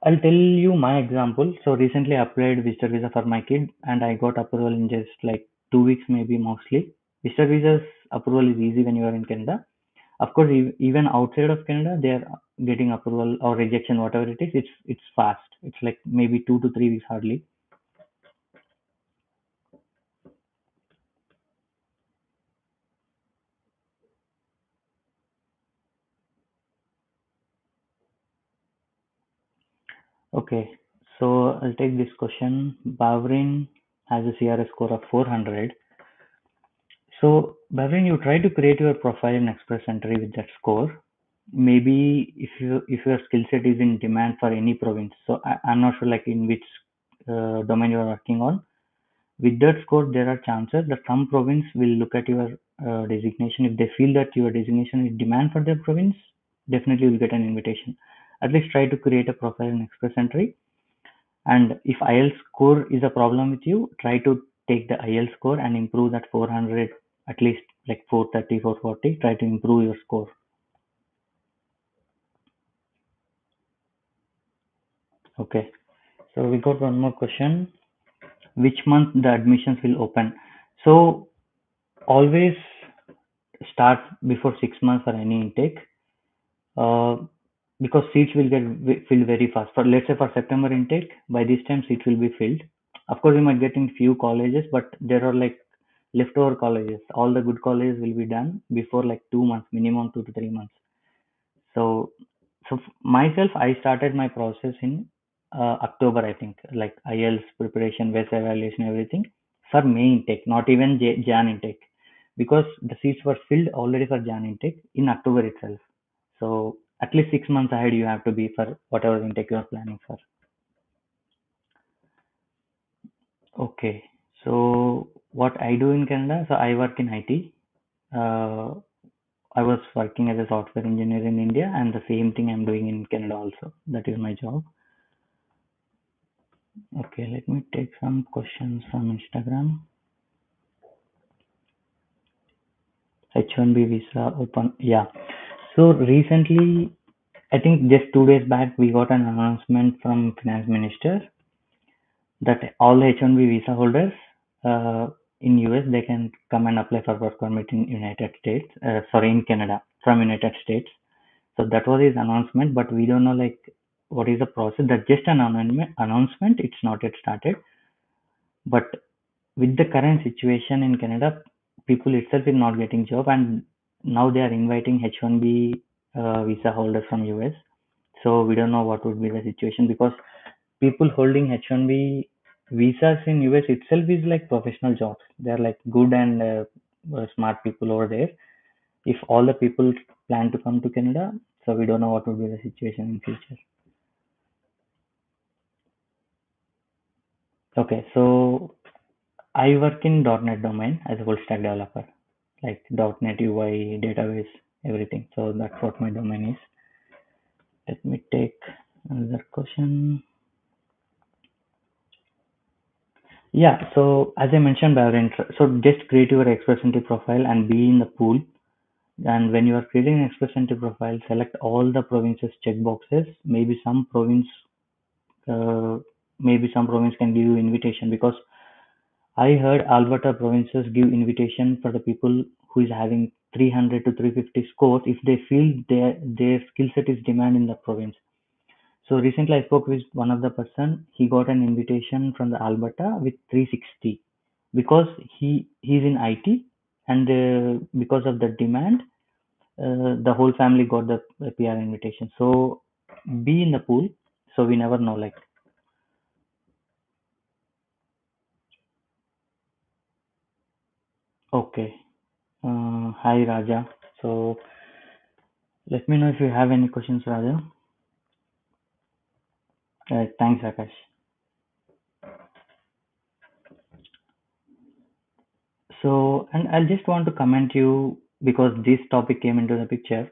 I'll tell you my example. So recently I applied visitor visa for my kid and I got approval in just like 2 weeks, maybe mostly. Visitor visas approval is easy when you are in Canada. Of course, even outside of Canada, they are getting approval or rejection, whatever it is. It's fast. It's like maybe 2 to 3 weeks hardly. Okay, so I'll take this question. Bavrin has a CRS score of 400. So, Bhavin, you try to create your profile in Express Entry with that score. Maybe if your skill set is in demand for any province. So I'm not sure like in which domain you are working on. With that score, there are chances that some province will look at your designation. If they feel that your designation is demand for their province, definitely you'll get an invitation. At least try to create a profile in Express Entry, and if IELTS score is a problem with you, try to take the IELTS score and improve that 400, at least like 430, 440. Try to improve your score. Okay. So we got one more question. Which month the admissions will open? So always start before 6 months for any intake. Uh, because seats will get filled very fast. For let's say for September intake, by this time seats will be filled. Of course, you might get in few colleges, but there are like leftover colleges. All the good colleges will be done before like 2 months, minimum 2 to 3 months. So, myself, I started my process in October, I think, like IELTS preparation, VES evaluation, everything for May intake, not even Jan intake, because the seats were filled already for Jan intake in October itself. So at least 6 months ahead you have to be for whatever intake you are planning for. Okay. So what I do in Canada, so I work in IT. Uh, I was working as a software engineer in India, and the same thing I'm doing in Canada also. That is my job. Okay, let me take some questions from Instagram. H1B visa open. Yeah. So recently, I think just 2 days back, we got an announcement from Finance Minister that all H1B visa holders uh, in US they can come and apply for work permit in United States. Sorry, in Canada from United States. So that was his announcement, but we don't know like what is the process. That's just an announcement. It's not yet started. But with the current situation in Canada, people itself is not getting job, and now they are inviting H1B visa holders from US. So we don't know what would be the situation because people holding H1B visas in US itself is like professional jobs. They are like good and smart people over there. If all the people plan to come to Canada, so we don't know what would be the situation in future. Okay, so I work in .NET domain as a full stack developer, like .NET UI, database, everything. So that's what my domain is. Let me take another question. Yeah, so as I mentioned, Byron, so just create your Express Entry profile and be in the pool. And when you are creating an Express Entry profile, select all the provinces checkboxes. Uh, maybe some province can give you invitation because I heard Alberta provinces give invitation for the people who is having 300 to 350 scores if they feel their skill set is demand in the province. So recently I spoke with one of the person. He got an invitation from the Alberta with 360 because he's in IT and because of the demand, the whole family got the PR invitation. So be in the pool. So we never know. Like okay, hi Raja. So let me know if you have any questions, Raja. Thanks, Akash. So, and I just want to comment you because this topic came into the picture.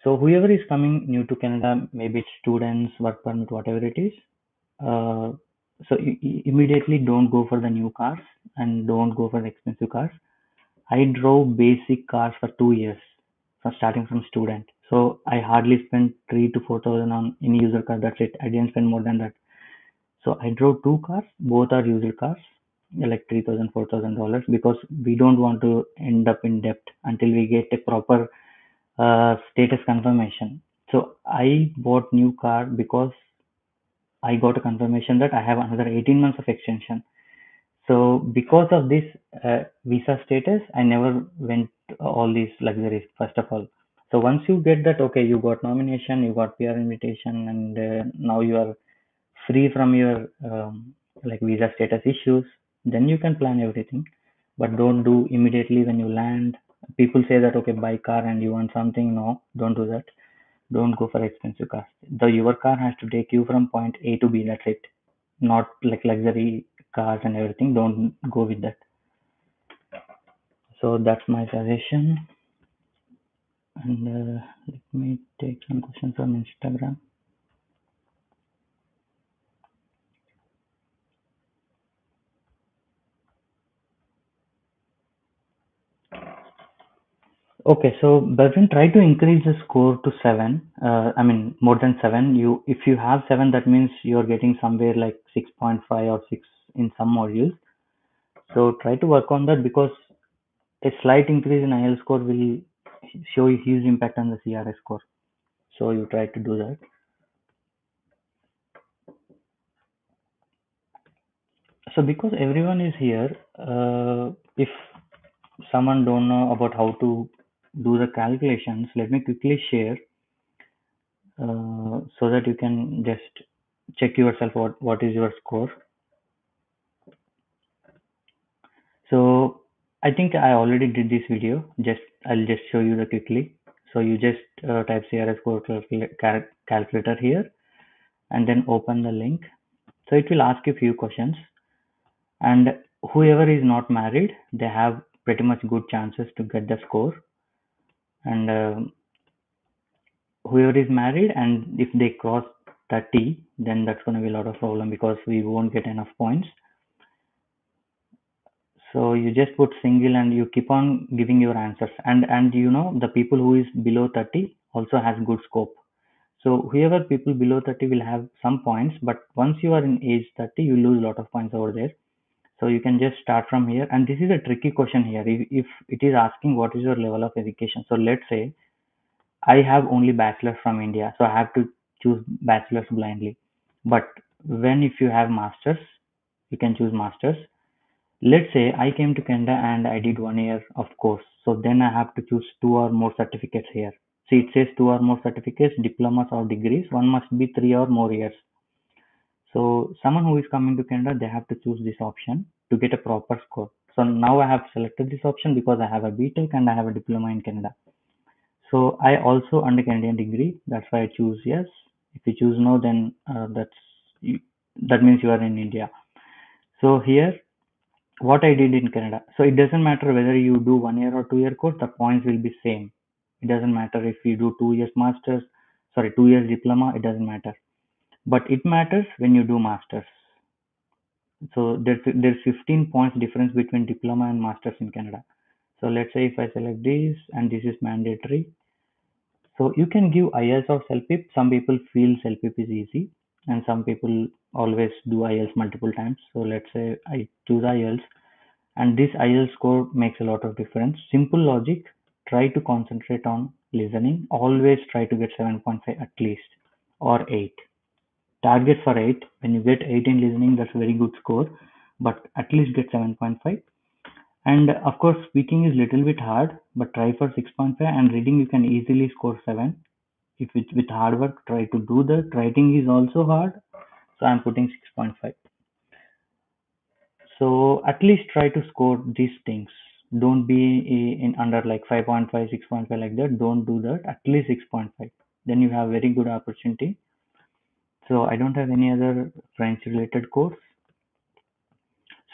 So, whoever is coming new to Canada, maybe it's students, work permit, whatever it is, uh, so immediately don't go for the new cars and don't go for the expensive cars. I drove basic cars for 2 years, from starting from student. So I hardly spent 3 to 4 thousand on any user car. That's it. I didn't spend more than that. So I drove two cars, both are used cars, like 3,000, $4,000 because we don't want to end up in debt until we get a proper status confirmation. So I bought new car because I got a confirmation that I have another 18 months of extension. So because of this visa status, I never went all these luxuries first of all. So once you get that, okay, you got nomination, you got PR invitation, and now you are free from your like visa status issues, then you can plan everything. But don't do immediately when you land. People say that okay, buy car and you want something. No, don't do that. Don't go for expensive cars. The your car has to take you from point A to B. That's it. Not like luxury cars and everything. Don't go with that. So that's my suggestion. And let me take some questions from Instagram. Okay, so Bevin, try to increase the score to seven. I mean, more than seven. If you have seven, that means you're getting somewhere like 6.5 or six in some modules. So try to work on that because a slight increase in IELTS score will show a huge impact on the CRS score. So you try to do that. So because everyone is here, if someone don't know about how to do the calculations, let me quickly share so that you can just check yourself what is your score. So I think I already did this video. Just I'll just show you the quickly. So you just type CRS score calculator here and then open the link. So it will ask you a few questions, and whoever is not married, they have pretty much good chances to get the score. And whoever is married and if they cross 30, then that's going to be a lot of problem because we won't get enough points. So you just put single and you keep on giving your answers. And you know the people who is below 30 also has good scope. So whoever people below 30 will have some points, but once you are in age 30, you lose a lot of points over there. So you can just start from here. And this is a tricky question here. If it is asking what is your level of education. So let's say I have only bachelor's from India, so I have to choose bachelor's blindly. But when if you have masters, you can choose masters. Let's say I came to Canada and I did 1 year of course. So then I have to choose two or more certificates here. See, it says two or more certificates, diplomas or degrees. One must be 3 or more years. So someone who is coming to Canada, they have to choose this option to get a proper score. So now I have selected this option because I have a BTech and I have a diploma in Canada. So I also under Canadian degree. That's why I choose yes. If you choose no, then that means you are in India. So here what I did in Canada. So it doesn't matter whether you do 1 year or 2 year course, the points will be same. It doesn't matter if you do 2 years masters, sorry, 2 years diploma, it doesn't matter. But it matters when you do masters. So there's 15 points difference between diploma and masters in Canada. So let's say if I select this and this is mandatory. So you can give IELTS or CELPIP. Some people feel CELPIP is easy and some people always do IELTS multiple times. So let's say I choose IELTS and this IELTS score makes a lot of difference. Simple logic, try to concentrate on listening. Always try to get 7.5 at least or 8. Target for 8. When you get 8 in listening, that's a very good score, but at least get 7.5. And of course, speaking is little bit hard, but try for 6.5 and reading you can easily score 7. If it's with hard work, try to do that. Writing is also hard, so I'm putting 6.5. So at least try to score these things. Don't be in under like 5.5, 6.5 like that. Don't do that. At least 6.5. Then you have very good opportunity. So I don't have any other French related course.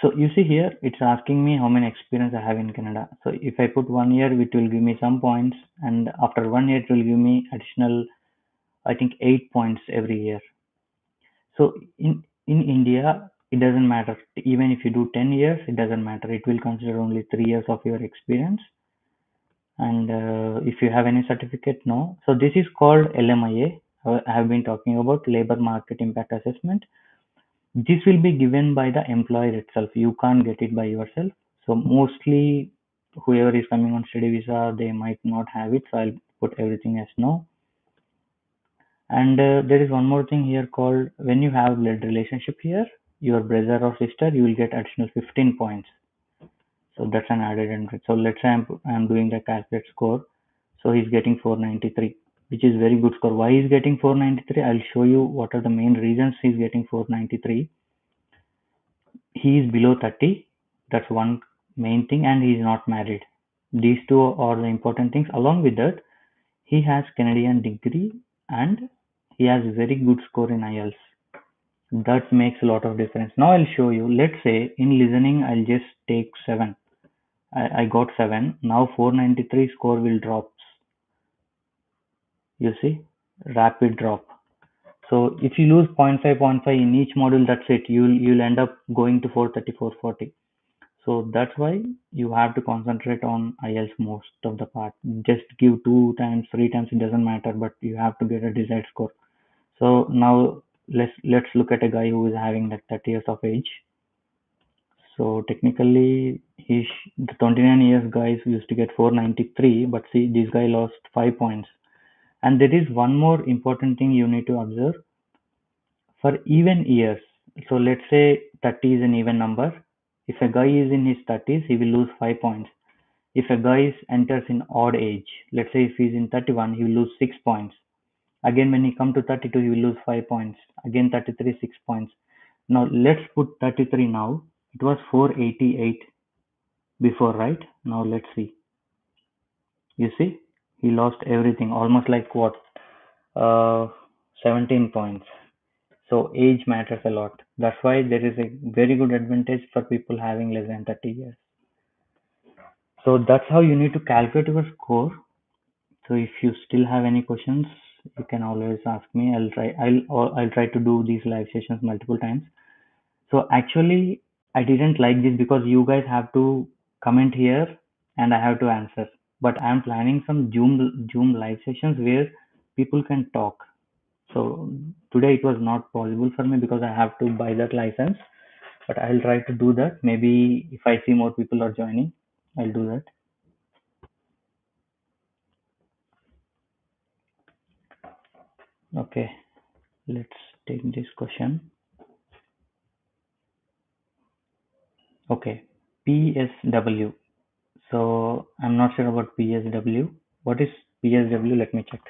So you see here, it's asking me how many experience I have in Canada. So if I put 1 year, it will give me some points, and after 1 year, it will give me additional, I think, 8 points every year. So in India, it doesn't matter. Even if you do 10 years, it doesn't matter. It will consider only 3 years of your experience. And if you have any certificate, no. So this is called LMIA. I have been talking about Labor Market Impact Assessment. This will be given by the employer itself. You can't get it by yourself. So mostly whoever is coming on study visa, they might not have it. So I'll put everything as no. And there is one more thing here called when you have blood relationship here, your brother or sister, you will get additional 15 points. So that's an added entry. So let's say I'm doing the calculate score. So he's getting 493, which is very good score. Why he's getting 493? I'll show you what are the main reasons he's getting 493. He is below 30. That's one main thing, and he is not married. These two are the important things. Along with that, he has Canadian degree and he has very good score in IELTS. That makes a lot of difference. Now I'll show you. Let's say in listening, I'll just take 7. I got 7. Now 493 score will drop. You see, rapid drop. So if you lose point 0.5, point 0.5 in each module, that's it. You'll end up going to 430, 440. So that's why you have to concentrate on IELTS most of the part. Just give 2 times, 3 times, it doesn't matter, but you have to get a desired score. So now let's look at a guy who is having like 30 years of age. So technically, the 29 years guys used to get 493, but see, this guy lost 5 points. And there is one more important thing you need to observe for even years. So let's say 30 is an even number. If a guy is in his 30s, he will lose 5 points. If a guy enters in odd age, let's say if he's in 31, he will lose 6 points. Again, when he come to 32, he will lose 5 points. Again, 33, 6 points. Now let's put 33 now. It was 488 before, right? Now let's see. You see, he lost everything, almost like what? Uh, 17 points. So age matters a lot. That's why there is a very good advantage for people having less than 30 years. So that's how you need to calculate your score. So if you still have any questions, you can always ask me. I'll try to do these live sessions multiple times. So actually, I didn't like this because you guys have to comment here and I have to answer. But I'm planning some Zoom live sessions where people can talk. So today it was not possible for me because I have to buy that license. But I'll try to do that. Maybe if I see more people are joining, I'll do that. Okay, let's take this question. Okay, PSW. So I'm not sure about PSW. What is PSW? Let me check.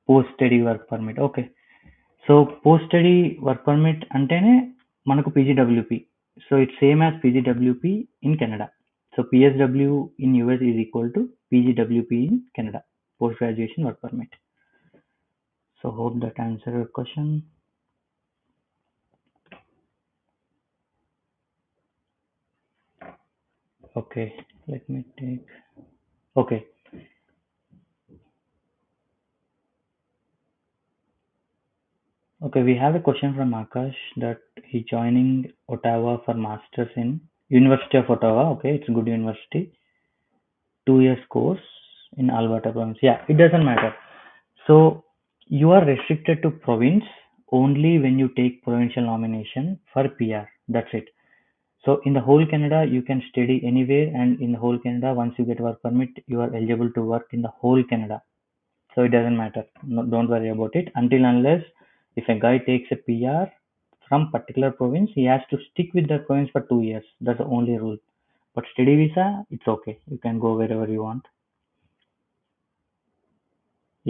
Post study work permit. Okay. So post study work permit అంటేనే మనకు PGWP. So it's same as PGWP in Canada. So PSW in US is equal to PGWP in Canada, post graduation work permit. So hope that answer your question. Okay, let me take. Okay, okay. We have a question from Akash that he joining Ottawa for masters in University of Ottawa. Okay, it's a good university. 2 years course in Alberta province. Yeah, it doesn't matter. So you are restricted to province only when you take provincial nomination for PR. That's it. So in the whole Canada, you can study anywhere, and in the whole Canada, once you get work permit, you are eligible to work in the whole Canada. So it doesn't matter. No, don't worry about it until unless if a guy takes a PR from particular province, he has to stick with that province for 2 years. That's the only rule. But study visa, it's okay. You can go wherever you want.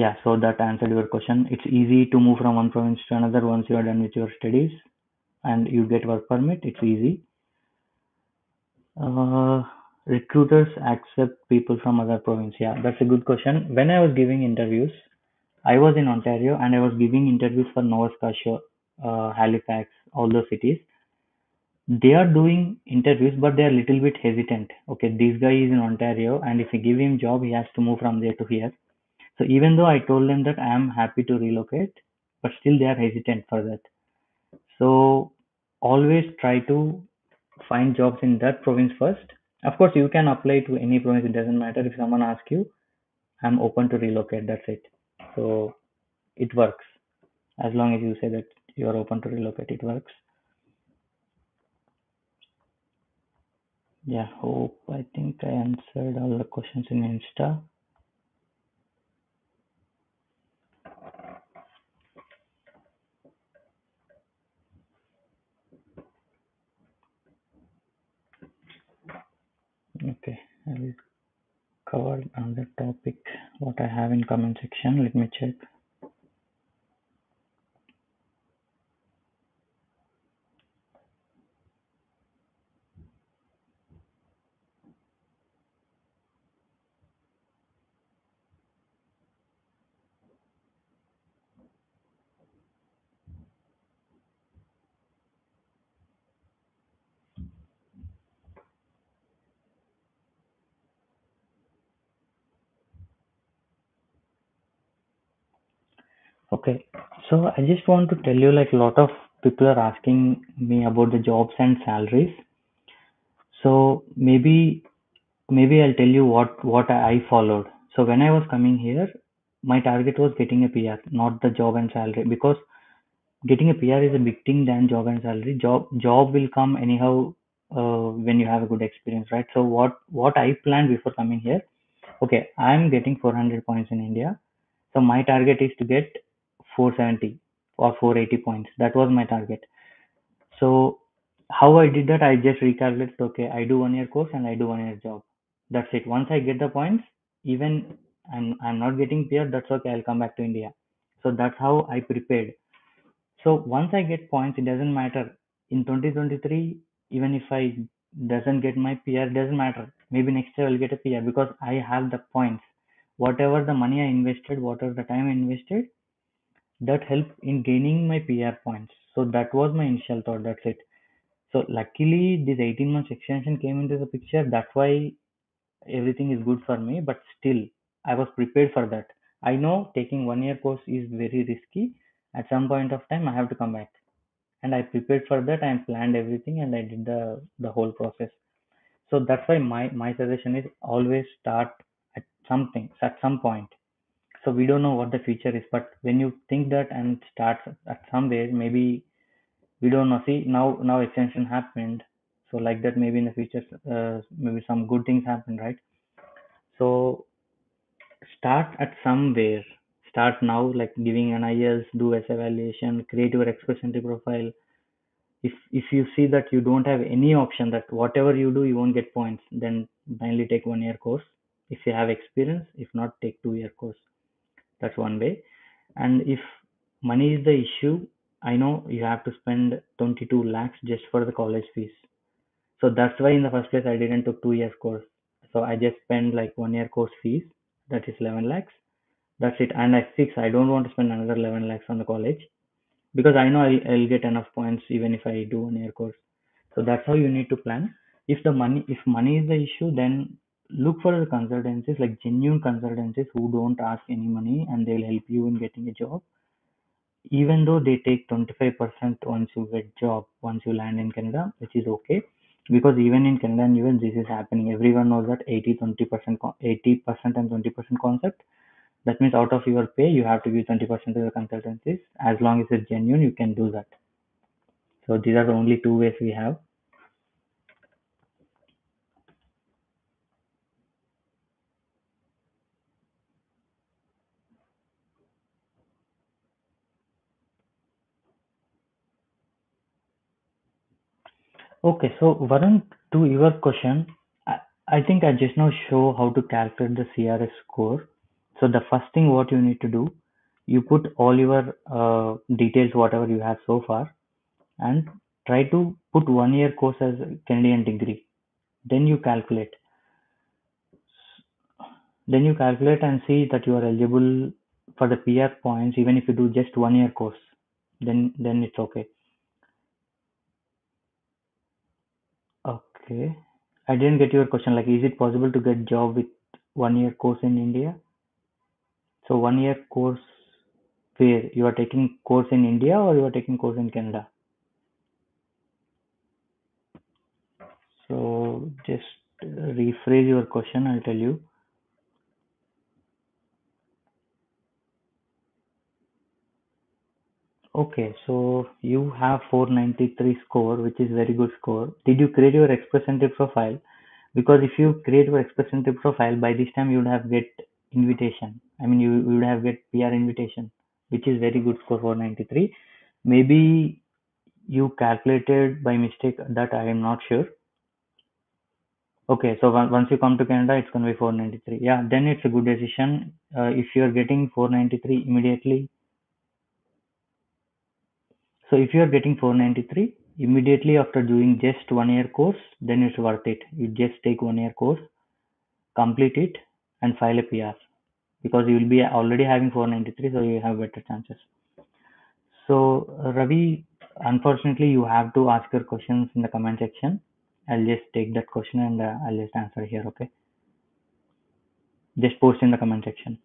Yeah, so that answered your question. It's easy to move from one province to another once you are done with your studies and you get work permit. It's easy. Uh, Recruiters accept people from other province. Yeah, that's a good question. When I was giving interviews, I was in Ontario and I was giving interviews for Nova Scotia, Halifax, all those cities. They are doing interviews, but they are a little bit hesitant. Okay, this guy is in Ontario, and if you give him job, he has to move from there to here. So even though I told them that I am happy to relocate, but still they are hesitant for that. So always try to find jobs in that province first. Of course, you can apply to any province. It doesn't matter if someone asks you, I'm open to relocate. That's it. So it works as long as you say that you are open to relocate. It works. Yeah. Hope I think I answered all the questions in Insta. Okay. I will cover another topic what I have in comment section. Let me check. Okay, so I just want to tell you like a lot of people are asking me about the jobs and salaries. So maybe I'll tell you what I followed. So when I was coming here, my target was getting a PR, not the job and salary, because getting a PR is a big thing than job and salary. Job will come anyhow when you have a good experience, right? So what I planned before coming here, okay, I'm getting 400 points in India. So my target is to get 470 or 480 points. That was my target. So how I did that, I just recalculated, okay, I do 1 year course and I do 1 year job. That's it. Once I get the points, even I'm not getting PR, that's okay. I'll come back to India. So that's how I prepared. So once I get points, it doesn't matter. In 2023, even if I doesn't get my PR, it doesn't matter. Maybe next year I'll get a PR because I have the points. Whatever the money I invested, whatever the time I invested, that helped in gaining my PR points. So that was my initial thought. That's it. So luckily, this 18 months extension came into the picture. That's why everything is good for me. But still, I was prepared for that. I know taking 1 year course is very risky, At some point of time I have to come back, and I prepared for that. I planned everything and I did the whole process. So that's why my suggestion is always start at something at some point. So we don't know what the future is, but when you think that and start at somewhere, maybe we don't know. See, now extension happened, so like that maybe in the future, maybe some good things happen, right? So start at somewhere. Start now, like giving an IELTS, do S evaluation, create your express entry profile. If you see that you don't have any option, that whatever you do you won't get points, then mainly take 1 year course. If you have experience, if not, take 2 year course. That's one way. And if money is the issue, I know you have to spend 22 lakhs just for the college fees. So that's why in the first place I didn't took 2 years course. So I just spend like 1 year course fees, that is 11 lakhs. That's it. And I don't want to spend another 11 lakhs on the college, because I know I'll get enough points even if I do 1 year course. So that's how you need to plan. If money is the issue, then look for the consultancies, like genuine consultancies who don't ask any money and they'll help you in getting a job. Even though they take 25% once you get job, once you land in Canada, which is okay. Because even in Canada and US, this is happening. Everyone knows that 80-20%, 80% and 20% concept. That means out of your pay, you have to give 20% to the consultancies. As long as it's genuine, you can do that. So these are the only two ways we have. Okay, so Varun, to your question, I, I think I just now show how to calculate the CRS score. So the first thing what you need to do, you put all your details, whatever you have so far, and try to put 1 year course as a Canadian degree. Then you calculate. Then you calculate and see that you are eligible for the PR points, even if you do just 1 year course. Then it's okay. Okay. I didn't get your question. Like, is it possible to get job with 1 year course in India? So 1 year course where you are taking course in India or you are taking course in Canada? So just rephrase your question. I'll tell you. Okay, so you have 493 score, which is very good score. Did you create your express entry profile? Because if you create your express entry profile, by this time you would have get invitation. I mean, you would have get PR invitation, which is very good score 493. Maybe you calculated by mistake, that I am not sure. Okay, so once you come to Canada, it's gonna be 493. Yeah, then it's a good decision. If you're getting 493 immediately, so if you are getting 493 immediately after doing just 1 year course, then it's worth it. You just take 1 year course, complete it, and file a PR, because you will be already having 493, so you have better chances. So Ravi, unfortunately, you have to ask your questions in the comment section. I'll just take that question and I'll just answer here. Okay, just post in the comment section.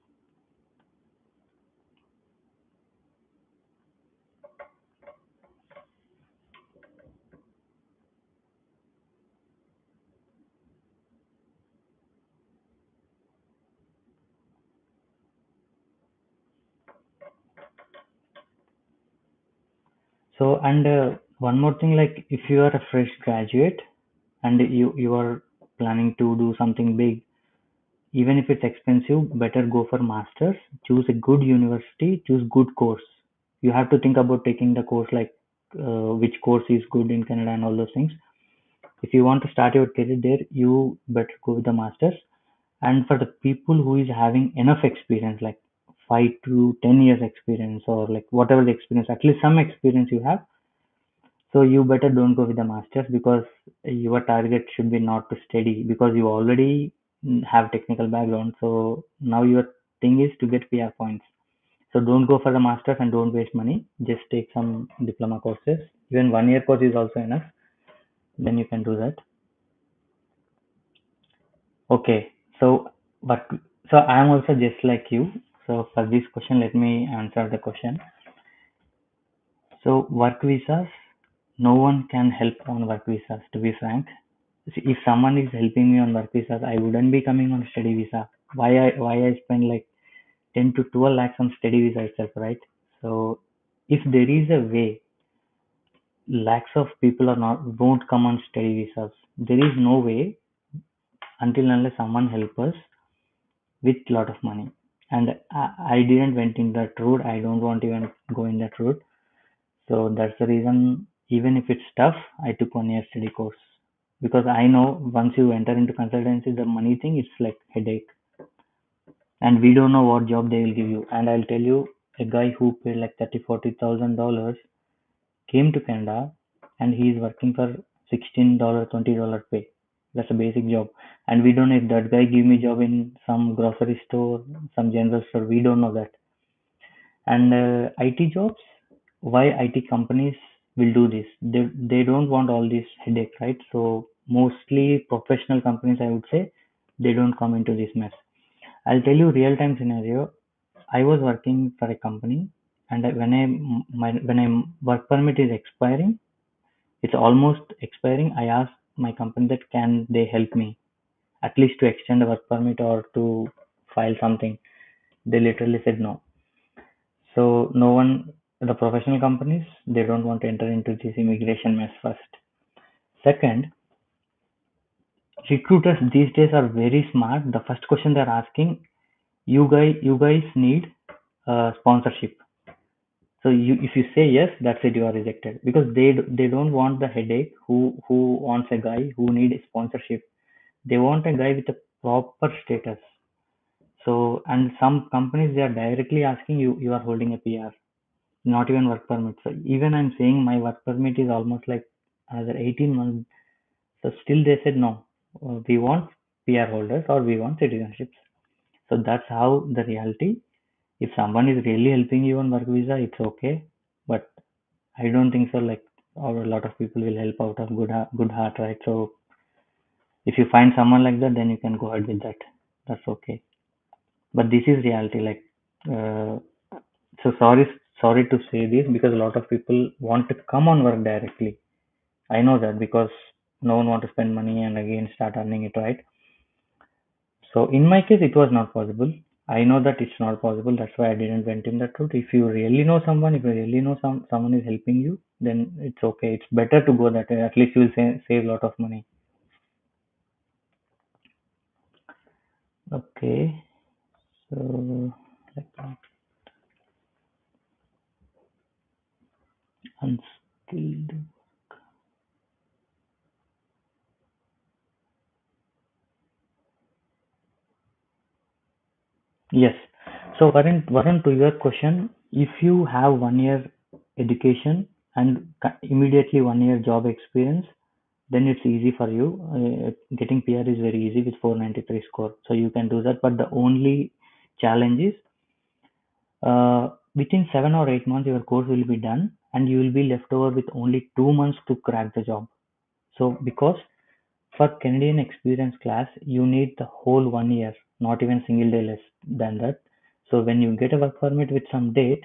So, and one more thing, like if you are a fresh graduate and you are planning to do something big, even if it's expensive, better go for masters. Choose a good university, choose good course. You have to think about taking the course, like which course is good in Canada and all those things. If you want to start your career there, you better go with the masters. And for the people who is having enough experience, like 5 to 10 years experience, or like whatever the experience, at least some experience you have, so you better don't go with the masters, because your target should be not to study, because you already have technical background. So now your thing is to get PR points. So don't go for the masters and don't waste money. Just take some diploma courses. Even 1 year course is also enough. Then you can do that. Okay. But so I am also just like you. So for this question, let me answer the question. So work visas, no one can help on work visas, to be frank. If someone is helping me on work visas, I wouldn't be coming on study visa. Why I spend like 10 to 12 lakhs on study visa itself, right? So if there is a way, lakhs of people are not won't come on study visas. There is no way until unless someone help us with lot of money. And I didn't went in that route. I don't want to even go in that route. So that's the reason. Even if it's tough, I took 1 year study course because I know once you enter into consultancy, the money thing it's like headache, and we don't know what job they will give you. And I'll tell you, a guy who paid like 30 $40,000 came to Canada, and he is working for $16 $20 pay. That's a basic job, and we don't know if that guy give me job in some grocery store, some general store. We don't know that. And IT jobs, why IT companies will do this? They don't want all this headache, right? So mostly professional companies, I would say, they don't come into this mess. I'll tell you real time scenario. I was working for a company, and when I work permit is expiring, it's almost expiring. I asked my company that can they help me at least to extend the work permit or to file something. They literally said no. So no one, the professional companies, they don't want to enter into this immigration mess first. Second, recruiters these days are very smart. The first question they're asking, you guys need sponsorship. So if you say yes, that's it, you are rejected because they don't want the headache. Who wants a guy who needs sponsorship? They want a guy with a proper status. So and some companies they are directly asking you are holding a PR, not even work permit. So even I'm saying my work permit is almost like another 18 months. So still they said no. We want PR holders or we want citizenships. So that's how the reality. If someone is really helping you on work visa, it's okay. But I don't think so. Like or a lot of people will help out of good heart, right? So if you find someone like that, then you can go ahead with that. That's okay. But this is reality. Like uh, so sorry to say this because a lot of people want to come on work directly. I know that because no one want to spend money and again start earning it, right? So in my case, it was not possible. I know that it's not possible. That's why I didn't went in that route. If you really know someone, if you really know someone is helping you, then it's okay. It's better to go that way. At least you will save a lot of money. Okay. So like unskilled. Yes. So Varun, to your question, if you have 1 year education and immediately 1 year job experience, then it's easy for you. Getting PR is very easy with 493 score, so you can do that. But the only challenge is within 7 or 8 months, your course will be done, and you will be left over with only 2 months to crack the job. So because for Canadian experience class, you need the whole 1 year, not even single day less than that. So when you get a work permit with some date,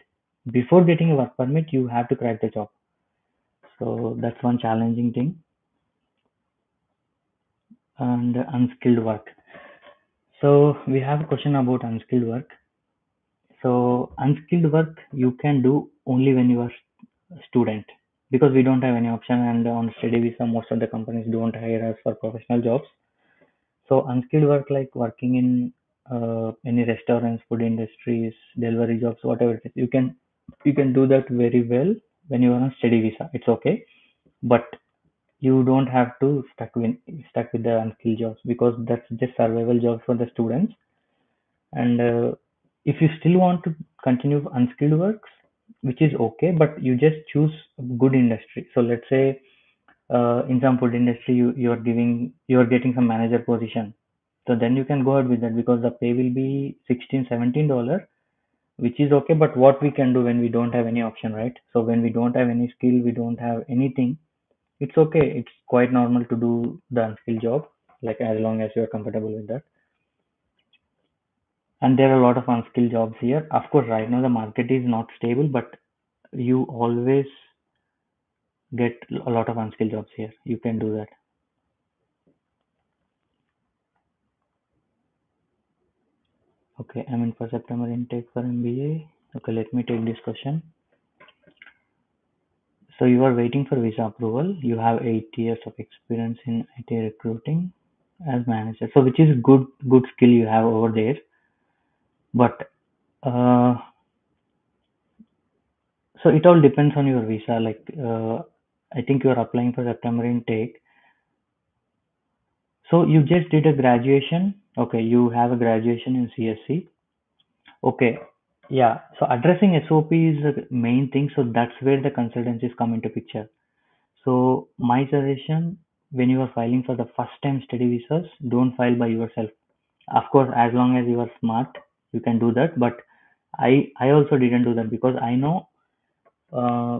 before getting a work permit, you have to crack the job. So that's one challenging thing. And unskilled work. So we have a question about unskilled work. So unskilled work you can do only when you are a student because we don't have any option, and on study visa most of the companies don't hire us for professional jobs. So unskilled work like working in any restaurants, food industries, delivery jobs, whatever it is, you can do that very well when you are on study visa. It's okay, but you don't have to stuck with the unskilled jobs because that's just survival jobs for the students. And if you still want to continue unskilled works, which is okay, but you just choose a good industry. So let's say in some food industry you're getting some manager position, so then you can go ahead with that because the pay will be 16 $17, which is okay. But what we can do when we don't have any option, right? So when we don't have any skill, we don't have anything, it's okay. It's quite normal to do the unskilled job, like as long as you're comfortable with that. And there are a lot of unskilled jobs here. Of course, right now the market is not stable, but you always get a lot of unskilled jobs here. You can do that. Okay, I'm in for September intake for MBA. Okay, let me take this question. So you are waiting for visa approval. You have 8 years of experience in IT recruiting as manager. So which is good skill you have over there. But uh, so it all depends on your visa. Like I think you are applying for September intake. So you just did a graduation. Okay, you have a graduation in CSC. Okay, yeah. So addressing SOP is the main thing. So that's where the consultancies come into picture. So my suggestion, when you are filing for the first time study visas, don't file by yourself. Of course, as long as you are smart, you can do that. But I also didn't do that because I know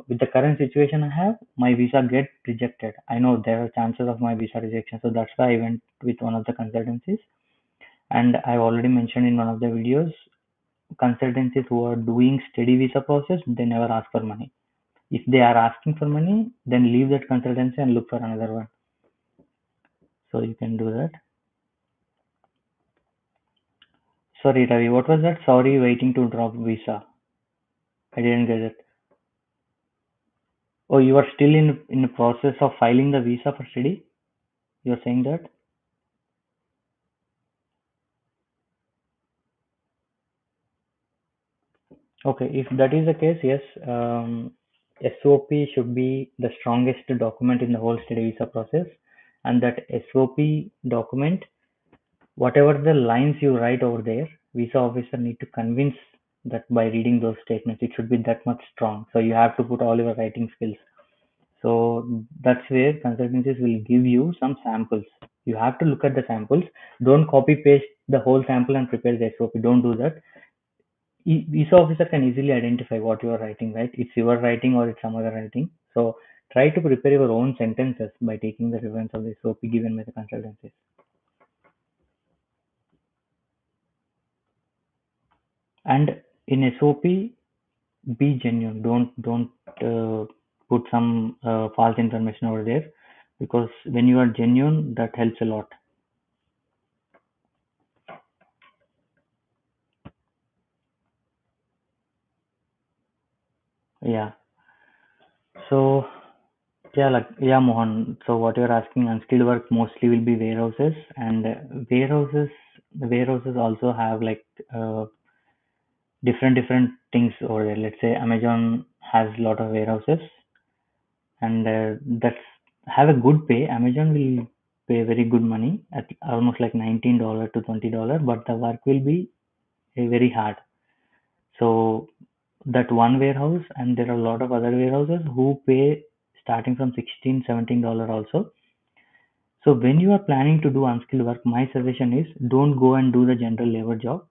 with the current situation I have, my visa get rejected. I know there are chances of my visa rejection, so that's why I went with one of the consultancies. And I've already mentioned in one of the videos, consultancies who are doing steady visa process, they never ask for money. If they are asking for money, then leave that consultancy and look for another one. So you can do that. Sorry, Ravi, what was that? Sorry, waiting to drop visa. I didn't get it. Oh, you are still in the process of filing the visa for study? You're saying that? Okay, if that is the case, yes, SOP should be the strongest document in the whole study visa process, and that SOP document, whatever the lines you write over there, visa officer need to convince that by reading those statements, it should be that much strong. So you have to put all your writing skills. So that's where consultancies will give you some samples. You have to look at the samples. Don't copy paste the whole sample and prepare the SOP. Don't do that. Visa officer can easily identify what you are writing, right? It's your writing or it's some other writing. So try to prepare your own sentences by taking the reference of the SOP given by the consultancies. And in SOP, be genuine. Don't put some false information over there, because when you are genuine, that helps a lot. Yeah. So yeah, like yeah, Mohan. So what you're asking, unskilled work mostly will be warehouses, and warehouses. The warehouses also have like different things over there. Let's say Amazon has a lot of warehouses, and that's have a good pay. Amazon will pay very good money at almost like $19 to $20, but the work will be very hard. So that one warehouse, and there are a lot of other warehouses who pay starting from 16 $17 also. So when you are planning to do unskilled work, my suggestion is don't go and do the general labor job.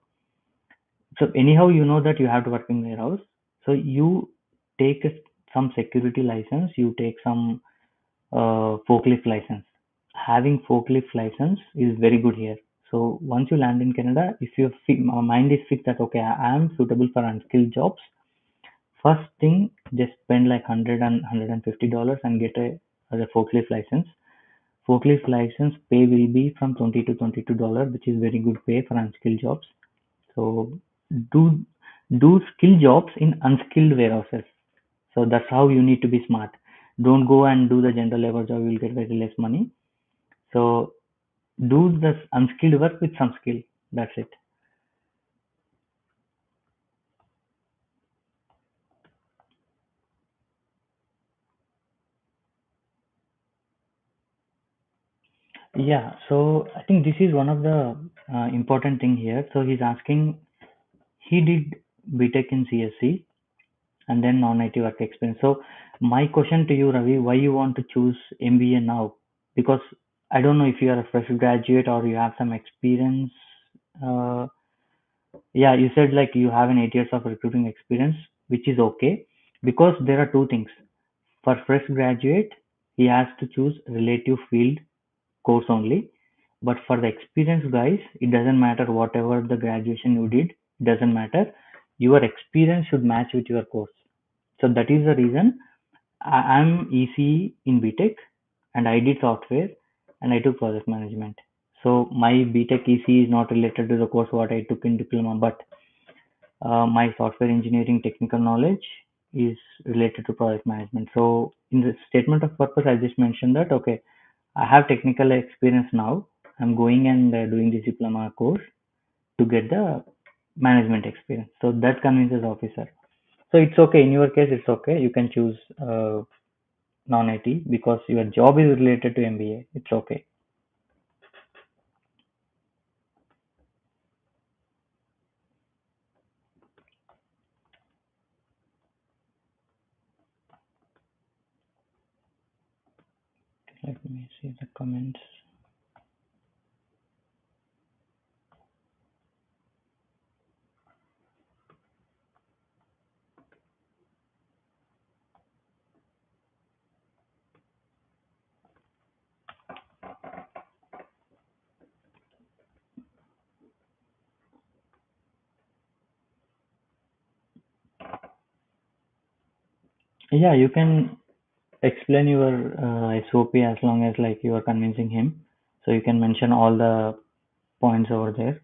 So anyhow, you know that you have to work in warehouse. So you take some security license, you take some forklift license. Having forklift license is very good here. So once you land in Canada, if your mind is fixed that okay, I am suitable for unskilled jobs, first thing just spend like 100 and $150 and get a forklift license. Forklift license pay will be from 20 to $22, which is very good pay for unskilled jobs. So do do skill jobs in unskilled warehouses. So that's how you need to be smart. Don't go and do the general labor job, you'll get very less money. So do the unskilled work with some skill. That's it. Yeah, so I think this is one of the important thing here. So he's asking, he did BTech in CSC and then non-IT work experience. So my question to you, Ravi, why you want to choose MBA now? Because I don't know if you are a fresh graduate or you have some experience. Uh, yeah, you said like you have an 8 years of recruiting experience, which is okay, because there are two things. For fresh graduate, he has to choose relative field course only. But for the experienced guys, it doesn't matter whatever the graduation you did, it doesn't matter. Your experience should match with your course. So that is the reason. I'm EC in BTech, and I did software, and I took project management. So my BTech EC is not related to the course what I took in diploma, but my software engineering technical knowledge is related to project management. So in the statement of purpose, I just mentioned that okay, I have technical experience now. I'm going and doing this diploma course to get the management experience. So that convinces officer. So it's okay. In your case, it's okay. You can choose non-IT because your job is related to MBA. It's okay. Let me see the comments. Yeah, you can explain your SOP as long as like you are convincing him. So you can mention all the points over there.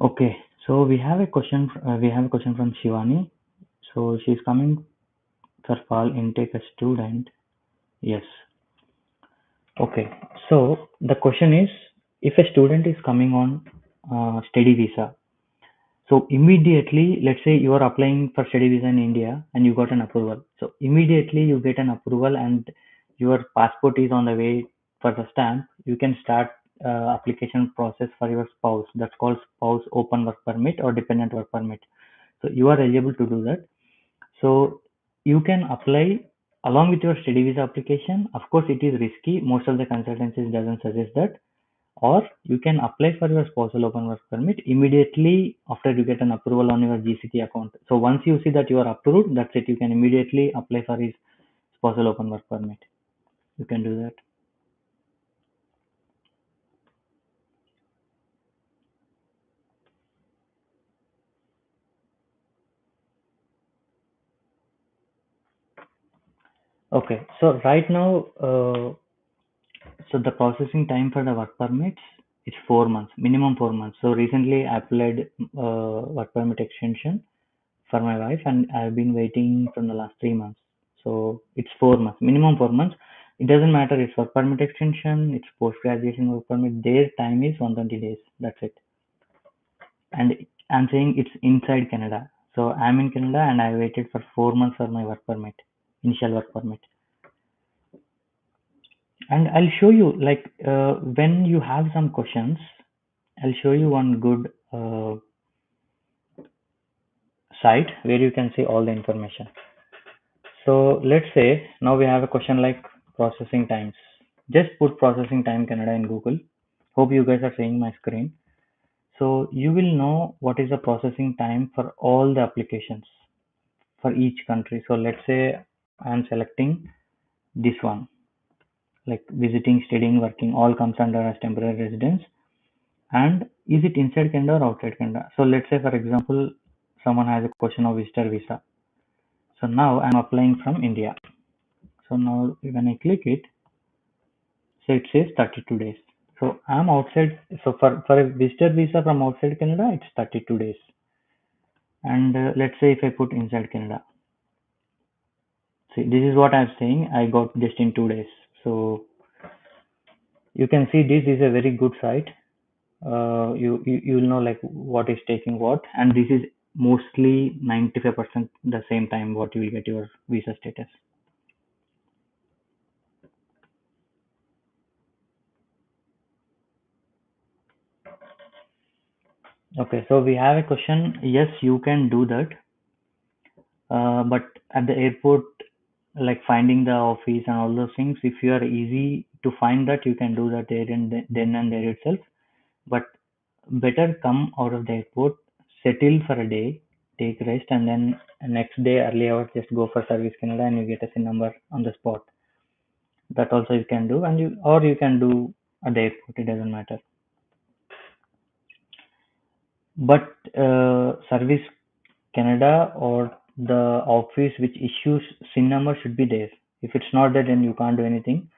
Okay, so we have a question. We have a question from Shivani. So she's coming for fall intake a student. Yes. Okay. So the question is, if a student is coming on study visa, so immediately, let's say you are applying for study visa in India and you got an approval. So immediately you get an approval and your passport is on the way for the stamp. You can start application process for your spouse. That's called spouse open work permit or dependent work permit. So you are eligible to do that. So you can apply along with your study visa application. Of course, it is risky. Most of the consultancies doesn't suggest that. Or you can apply for your spousal open work permit immediately after you get an approval on your GCT account. So once you see that you are approved, that's it. You can immediately apply for his spousal open work permit. You can do that. Okay. So right now, so the processing time for the work permits is 4 months, minimum 4 months. So recently I applied work permit extension for my wife, and I've been waiting from the last 3 months. So it's 4 months, minimum 4 months. It doesn't matter. It's work permit extension. It's post graduation work permit. Their time is 120 days. That's it. And I'm saying it's inside Canada. So I'm in Canada and I waited for 4 months for my work permit, initial work permit. And I'll show you like when you have some questions, I'll show you one good site where you can see all the information. So let's say now we have a question like processing times. Just put processing time Canada in Google. Hope you guys are seeing my screen. So you will know what is the processing time for all the applications for each country. So let's say I'm selecting this one, like visiting, studying, working, all comes under as temporary residence. And is it inside Canada or outside Canada? So let's say for example, someone has a question of visitor visa. So now I'm applying from India. So now when I click it, so it says 32 days. So I'm outside. So for a visitor visa from outside Canada, it's 32 days. And let's say if I put inside Canada, see this is what I'm saying. I got just in 2 days. So you can see this is a very good site. You will know like what is taking what, and this is mostly 95% the same time what you will get your visa status. Okay, so we have a question. Yes, you can do that. But at the airport, like finding the office and all those things, if you are easy to find that, you can do that there and then and there itself. But better come out of the airport, settle for a day, take rest, and then next day early hours just go for Service Canada and you get a SIN number on the spot. That also you can do, and you can do at the airport. It doesn't matter. But Service Canada or the office which issues SIN number should be there. If it's not there, then you can't do anything.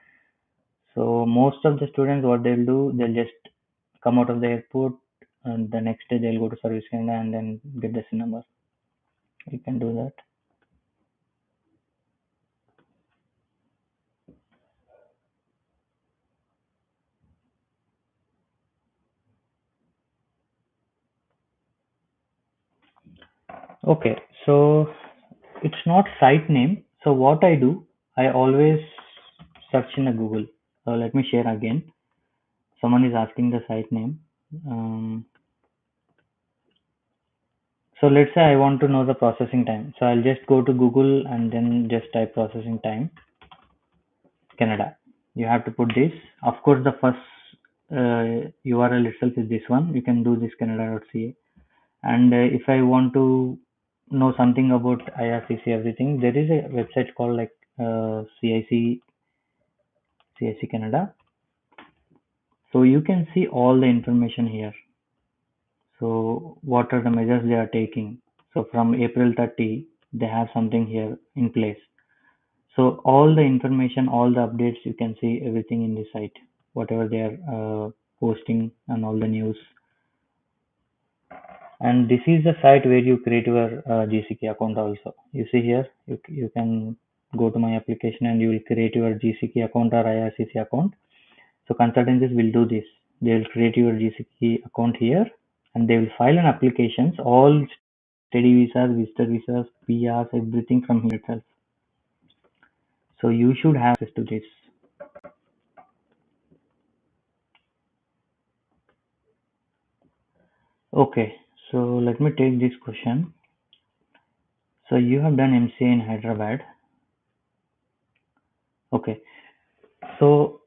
So most of the students, what they'll do, they'll just come out of the airport, and the next day they'll go to Service Canada and then get the SIN number. You can do that. Okay, so it's not site name. So what I do, I always search in a Google. Let me share again. Someone is asking the site name. Um, so let's say I want to know the processing time. So I'll just go to Google and then just type processing time Canada. You have to put this. Of course, the first URL itself is this one. You can do this canada.ca. And if I want to know something about IRCC everything, there is a website called like CIC Canada. So you can see all the information here. So what are the measures they are taking? So from April 30, they have something here in place. So all the information, all the updates, you can see everything in the site, whatever they are posting and all the news. And this is the site where you create your GCK account also. You see here, you can go to my application and you will create your GCK account or IRCC account. So consultancies will do this. They will create your GCK account here and they will file an applications, all study visas, visitor visas, PRs, everything from here itself. So you should have access to this. Okay, so let me take this question. So you have done MCA in Hyderabad. Okay, so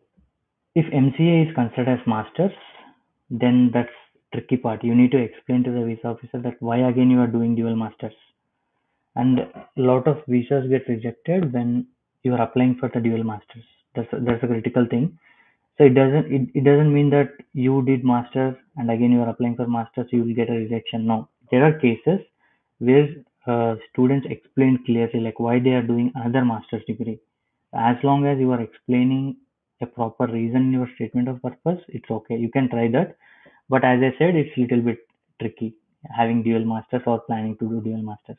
if MCA is considered as masters, then that's tricky part. You need to explain to the visa officer that why again you are doing dual masters. And a lot of visas get rejected when you are applying for the dual masters. That's a critical thing. So it doesn't mean that you did masters and again you are applying for masters you will get a rejection. No, there are cases where students explain clearly like why they are doing another master's degree. As long as you are explaining a proper reason in your statement of purpose, it's okay. You can try that. But as I said, it's a little bit tricky having dual masters or planning to do dual masters.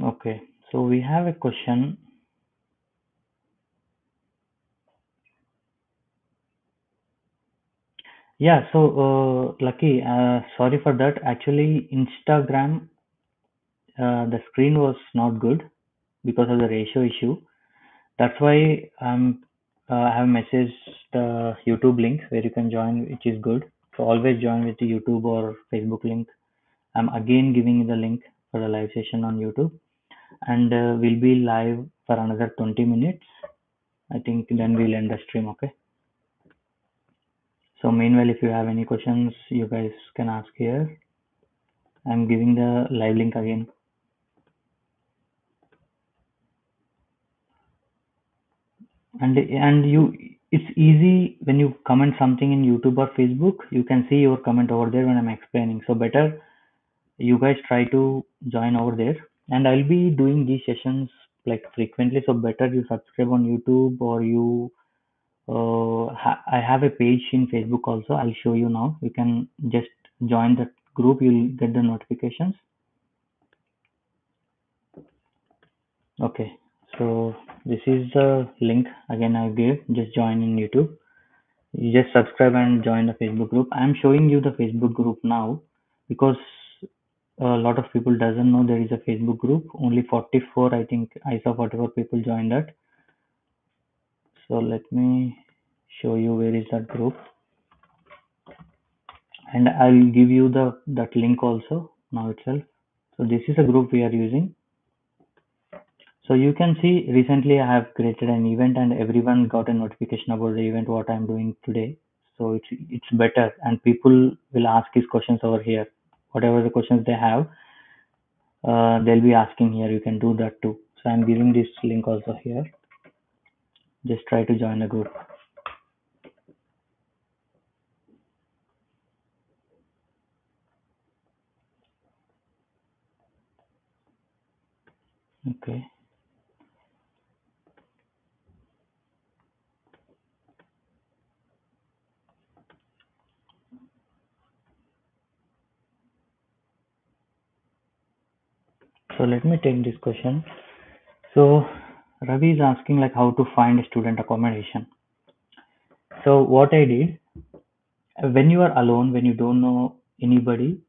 Okay, so we have a question. Yeah, so Lucky, sorry for that. Actually, Instagram, the screen was not good because of the ratio issue. That's why I have messaged the YouTube link where you can join, which is good. So always join with the YouTube or Facebook link. I'm again giving you the link for the live session on YouTube, and we'll be live for another 20 minutes. I think then we'll end the stream. Okay. So meanwhile, if you have any questions, you guys can ask here. I'm giving the live link again. And you, it's easy when you comment something in YouTube or Facebook, you can see your comment over there when I'm explaining. So better you guys try to join over there. And I'll be doing these sessions like frequently. So better you subscribe on YouTube or you. I have a page in Facebook also. I'll show you now. You can just join that group. You'll get the notifications. Okay, so this is the link again I gave. Just join in YouTube. You just subscribe and join the Facebook group. I'm showing you the Facebook group now because a lot of people doesn't know there is a Facebook group. Only 44, I think I saw 44 people joined that. So let me show you where is that group, and I'll give you the that link also now itself. So this is a group we are using. So you can see recently I have created an event and everyone got a notification about the event what I'm doing today. So it's better and people will ask his questions over here. Whatever the questions they have, they'll be asking here. You can do that too. So I'm giving this link also here. Just try to join the group. Okay. So let me take this question. So Ravi is asking like how to find student accommodation. So what I did, when you are alone, when you don't know anybody,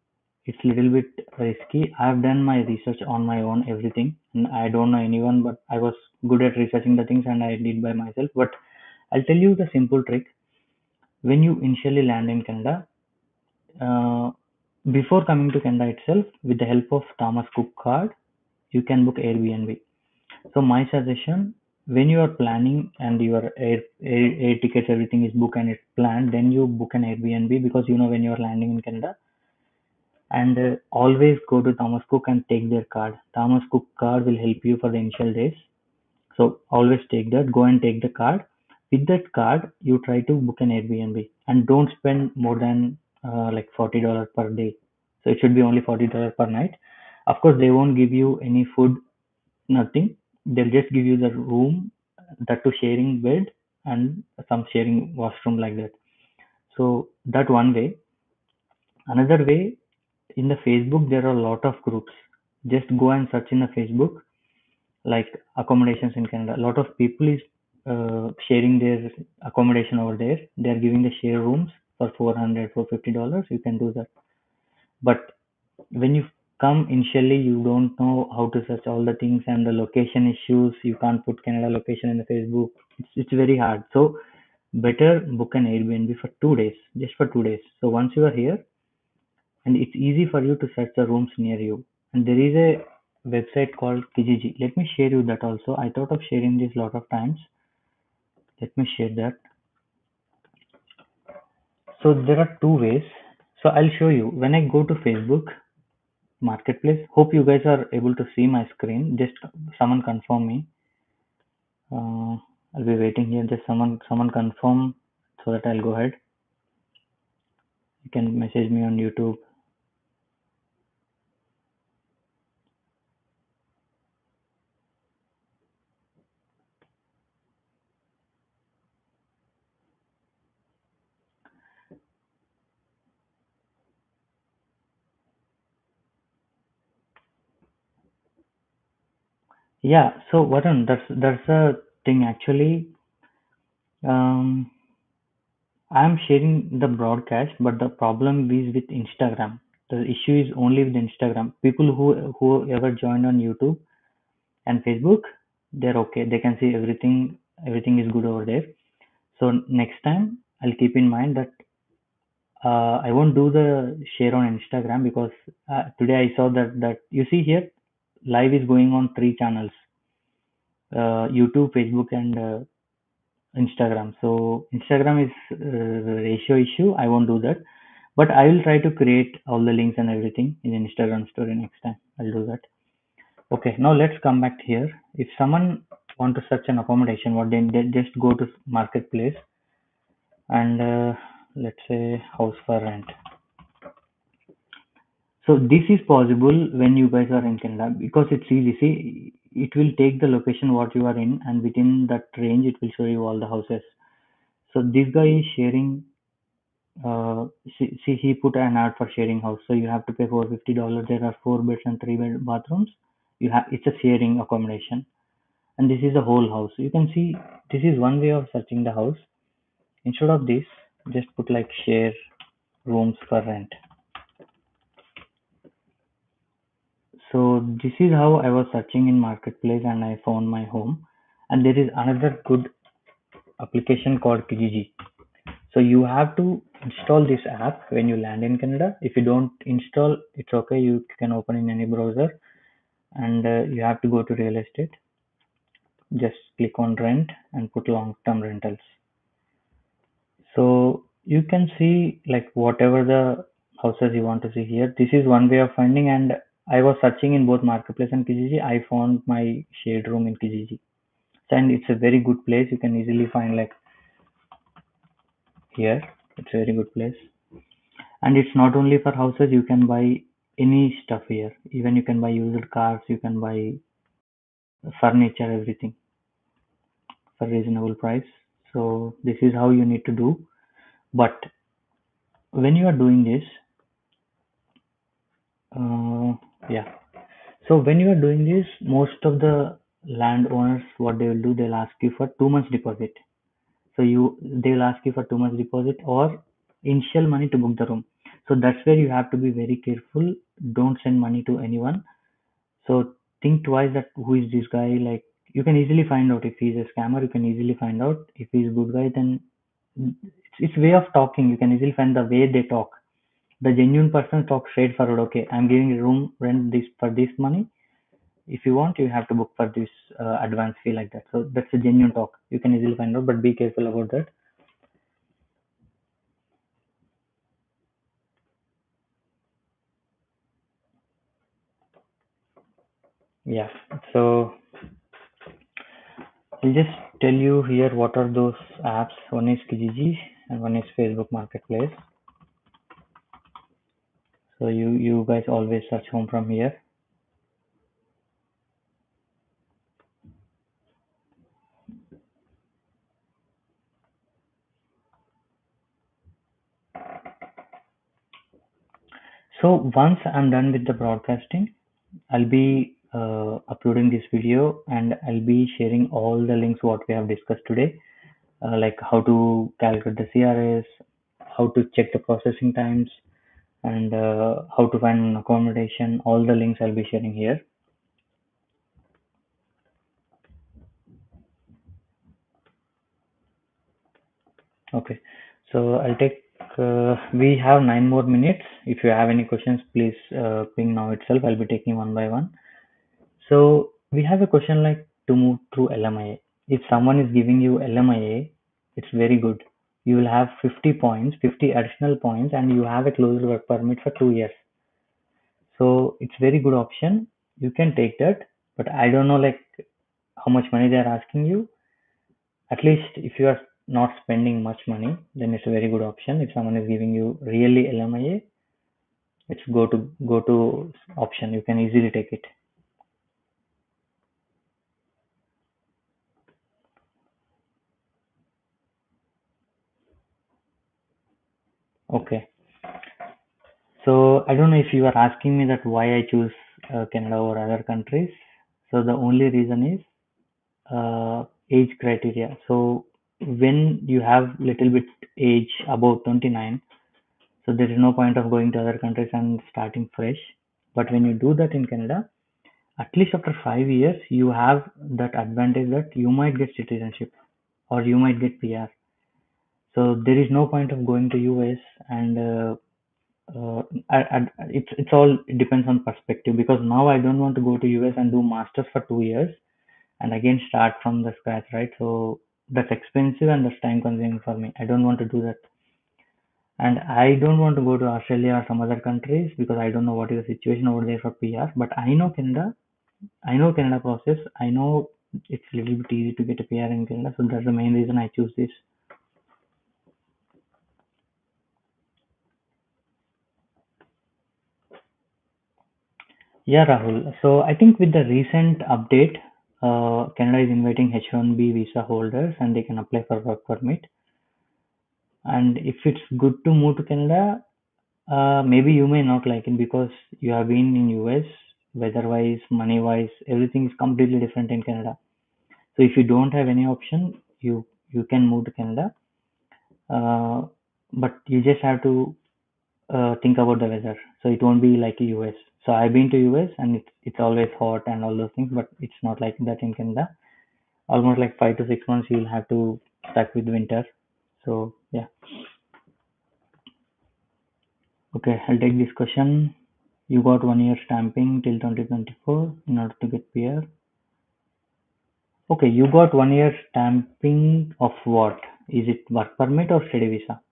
it's little bit risky. I've done my research on my own, everything, and I don't know anyone, but I was good at researching the things and I did by myself. But I'll tell you the simple trick. When you initially land in Canada, uh, before coming to Canada itself, with the help of Thomas Cook card, you can book Airbnb. So my suggestion, when you are planning and your air tickets, everything is booked and it's planned, then you book an Airbnb because you know when you are landing in Canada, and always go to Thomas Cook and take their card. Thomas Cook card will help you for the initial days. So always take that, go and take the card. With that card, you try to book an Airbnb and don't spend more than like $40 per day. So it should be only $40 per night. Of course, they won't give you any food, nothing. They'll just give you the room, that to sharing bed and some sharing washroom like that. So that one way. Another way, in the Facebook there are a lot of groups. Just go and search in the Facebook like accommodations in Canada. A lot of people is sharing their accommodation over there. They are giving the share rooms for 400 for $50. You can do that. But when you come initially, you don't know how to search all the things and the location issues. You can't put Canada location in the Facebook. It's very hard. So better book an Airbnb for 2 days, just for 2 days. So once you are here, and it's easy for you to search the rooms near you. And there is a website called Kijiji. Let me share you that also. I thought of sharing this lot of times. Let me share that. So there are two ways. So I'll show you. When I go to Facebook Marketplace, hope you guys are able to see my screen. Just someone confirm me. I'll be waiting here. Just someone confirm so that I'll go ahead. You can message me on YouTube. Yeah. So Varun, that's a thing actually. Um, I'm sharing the broadcast, but the problem is with Instagram. The issue is only with Instagram. People who ever joined on YouTube and Facebook, they're okay. They can see everything. Everything is good over there. So next time, I'll keep in mind that I won't do the share on Instagram because today I saw that you see here, live is going on three channels: YouTube, Facebook, and Instagram. So Instagram is ratio issue. I won't do that. But I will try to create all the links and everything in Instagram story next time. I'll do that. Okay, now let's come back here. If someone want to search an accommodation, what they just go to marketplace and let's say house for rent. So this is possible when you guys are in Canada because it's easy. See, it will take the location what you are in, and within that range, it will show you all the houses. So this guy is sharing. See, he put an ad for sharing house, so you have to pay for $50. There are four beds and three bed bathrooms. You have it's a sharing accommodation, and this is the whole house. You can see this is one way of searching the house. Instead of this, just put like share rooms for rent. So this is how I was searching in marketplace, and I found my home. And there is another good application called Kijiji. So you have to install this app when you land in Canada. If you don't install, it's okay. You can open in any browser, and you have to go to real estate. Just click on rent and put long-term rentals. So you can see like whatever the houses you want to see here. This is one way of finding, and I was searching in both Marketplace and Kijiji. I found my shared room in Kijiji, and it's a very good place. You can easily find like here. It's a very good place, and it's not only for houses. You can buy any stuff here. Even you can buy used cars. You can buy furniture, everything for reasonable price. So this is how you need to do. But when you are doing this, uh, yeah. So when you are doing this, most of the landowners, what they will do, they'll ask you for 2 months deposit. So they'll ask you for 2 months deposit or initial money to book the room. So that's where you have to be very careful. Don't send money to anyone. So think twice that who is this guy. Like you can easily find out if he's a scammer. You can easily find out if he's a good guy. Then it's way of talking. You can easily find the way they talk. The genuine person talks straightforward. Okay, I'm giving a room rent this for this money. If you want, you have to book for this advance fee like that. So that's a genuine talk. You can easily find out, but be careful about that. Yeah. So I'll just tell you here what are those apps. One is Kijiji and one is Facebook Marketplace. So you guys always search home from here. So once I'm done with the broadcasting, I'll be uploading this video and I'll be sharing all the links what we have discussed today, like how to calculate the CRS, how to check the processing times, and how to find an accommodation. All the links I'll be sharing here. Okay, so I'll take. We have 9 more minutes. If you have any questions, please ping now itself. I'll be taking one by one. So we have a question like to move through LMIA. If someone is giving you LMIA, it's very good. You will have 50 points, 50 additional points, and you have a closed work permit for 2 years. So it's very good option. You can take that, but I don't know like how much money they are asking you. At least if you are not spending much money, then it's a very good option. If someone is giving you really LMIA, it's go to option. You can easily take it. Okay. So I don't know if you are asking me that why I choose Canada over other countries. So the only reason is age criteria. So when you have little bit age above 29, so there is no point of going to other countries and starting fresh. But when you do that in Canada, at least after 5 years, you have that advantage that you might get citizenship or you might get PR. So there is no point of going to US and it's all it depends on perspective because now I don't want to go to US and do masters for 2 years and again start from the scratch, right? So that's expensive and that's time consuming for me. I don't want to do that, and I don't want to go to Australia or some other countries because I don't know what is the situation over there for PR. But I know Canada. I know Canada process. I know it's a little bit easy to get a PR in Canada, so that's the main reason I choose this. Yeah, Rahul. So I think with the recent update, Canada is inviting H-1B visa holders and they can apply for work permit. And if it's good to move to Canada, maybe you may not like it because you have been in US, weather-wise, money-wise, everything is completely different in Canada. So if you don't have any option, you can move to Canada, uh, but you just have to think about the weather. So it won't be like US. So I've been to US and it's always hot and all those things, but it's not like that in Canada. Almost like 5 to 6 months you'll have to stuck with winter. So yeah. Okay, I'll take this question. You got 1 year stamping till 2024 in order to get PR. Okay, you got 1 year stamping of what? Is it work permit or study visa?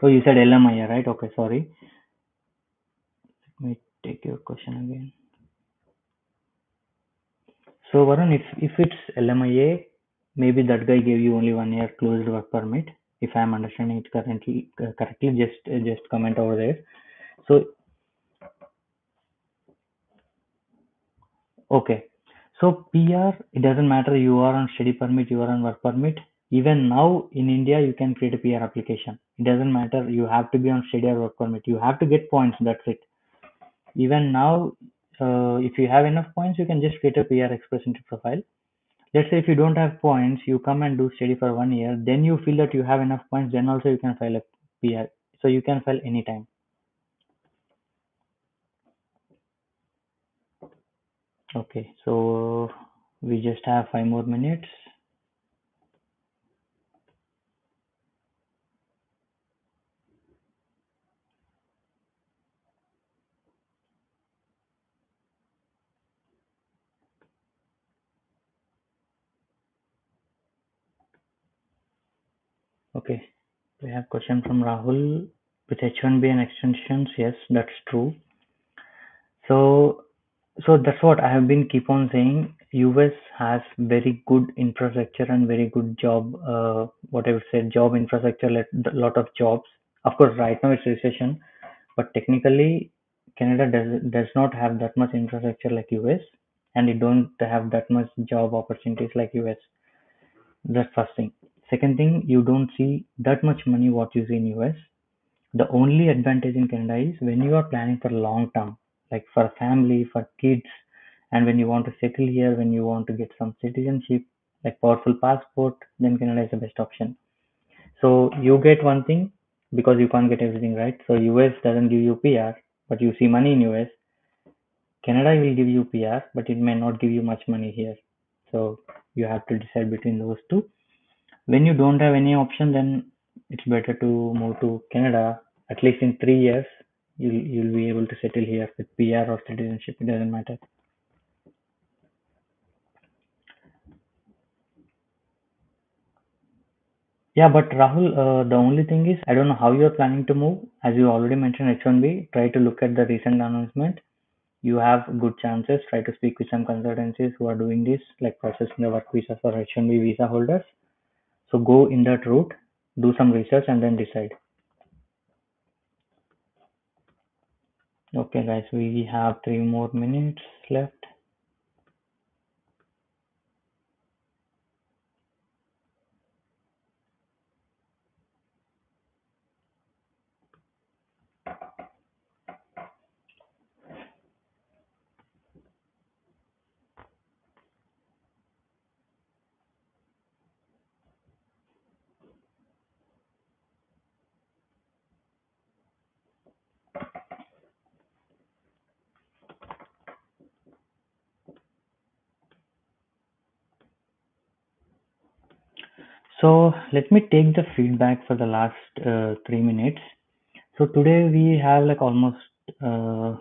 Oh, you said LMIA, right? Okay, sorry. Let me take your question again. So Varun, if it's LMIA, maybe that guy gave you only 1 year closed work permit. If I'm understanding it correctly, just comment over there. So okay, so PR, it doesn't matter you are on study permit, you are on work permit. Even now in India, you can create a PR application. It doesn't matter you have to be on study or work permit. You have to get points. That's it. Even now, if you have enough points, you can just create a PR Express into profile. Let's say if you don't have points, you come and do study for 1 year, then you feel that you have enough points, then also you can file a PR. So you can file anytime. Okay, so we just have 5 more minutes. Okay, we have question from Rahul with H1B and extensions. Yes, that's true. So, so that's what I have been keep on saying. US has very good infrastructure and very good job. What I would say, job infrastructure, like a lot of jobs. Of course, right now it's recession, but technically, Canada does not have that much infrastructure like US, and it don't have that much job opportunities like US. That's first thing. Second thing, you don't see that much money what you see in US. The only advantage in Canada is when you are planning for long term, like for family, for kids, and when you want to settle here, when you want to get some citizenship, like powerful passport, then Canada is the best option. So you get one thing because you can't get everything, right? So US doesn't give you PR, but you see money in US. Canada will give you PR, but it may not give you much money here. So you have to decide between those two. When you don't have any option, then it's better to move to Canada. At least in 3 years, you'll be able to settle here with PR or citizenship. It doesn't matter. Yeah, but Rahul, the only thing is I don't know how you're planning to move. As you already mentioned, H1B. Try to look at the recent announcement. You have good chances. Try to speak with some consultancies who are doing this, like processing the work visa for H1B visa holders. So go in that route, do some research, and then decide. Okay, guys, we have 3 more minutes left. So let me take the feedback for the last 3 minutes. So today we have like uh,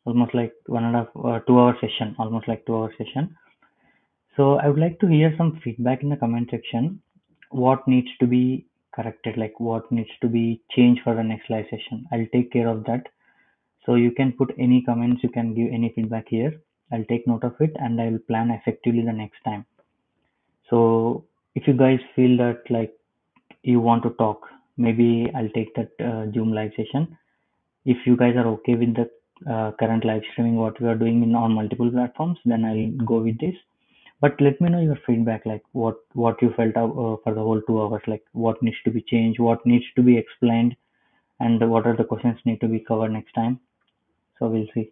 almost like 1.5 2 hour session, almost like 2 hour session. So I would like to hear some feedback in the comment section. What needs to be corrected, like what needs to be changed for the next live session. I'll take care of that. So you can put any comments, you can give any feedback here. I'll take note of it and I will plan effectively the next time. So if you guys feel that like you want to talk, maybe I'll take that Zoom live session. If you guys are okay with the current live streaming, what we are doing on multiple platforms, then I'll go with this. But let me know your feedback, like what you felt for the whole 2 hours, like what needs to be changed, what needs to be explained, and what are the questions need to be covered next time. So we'll see.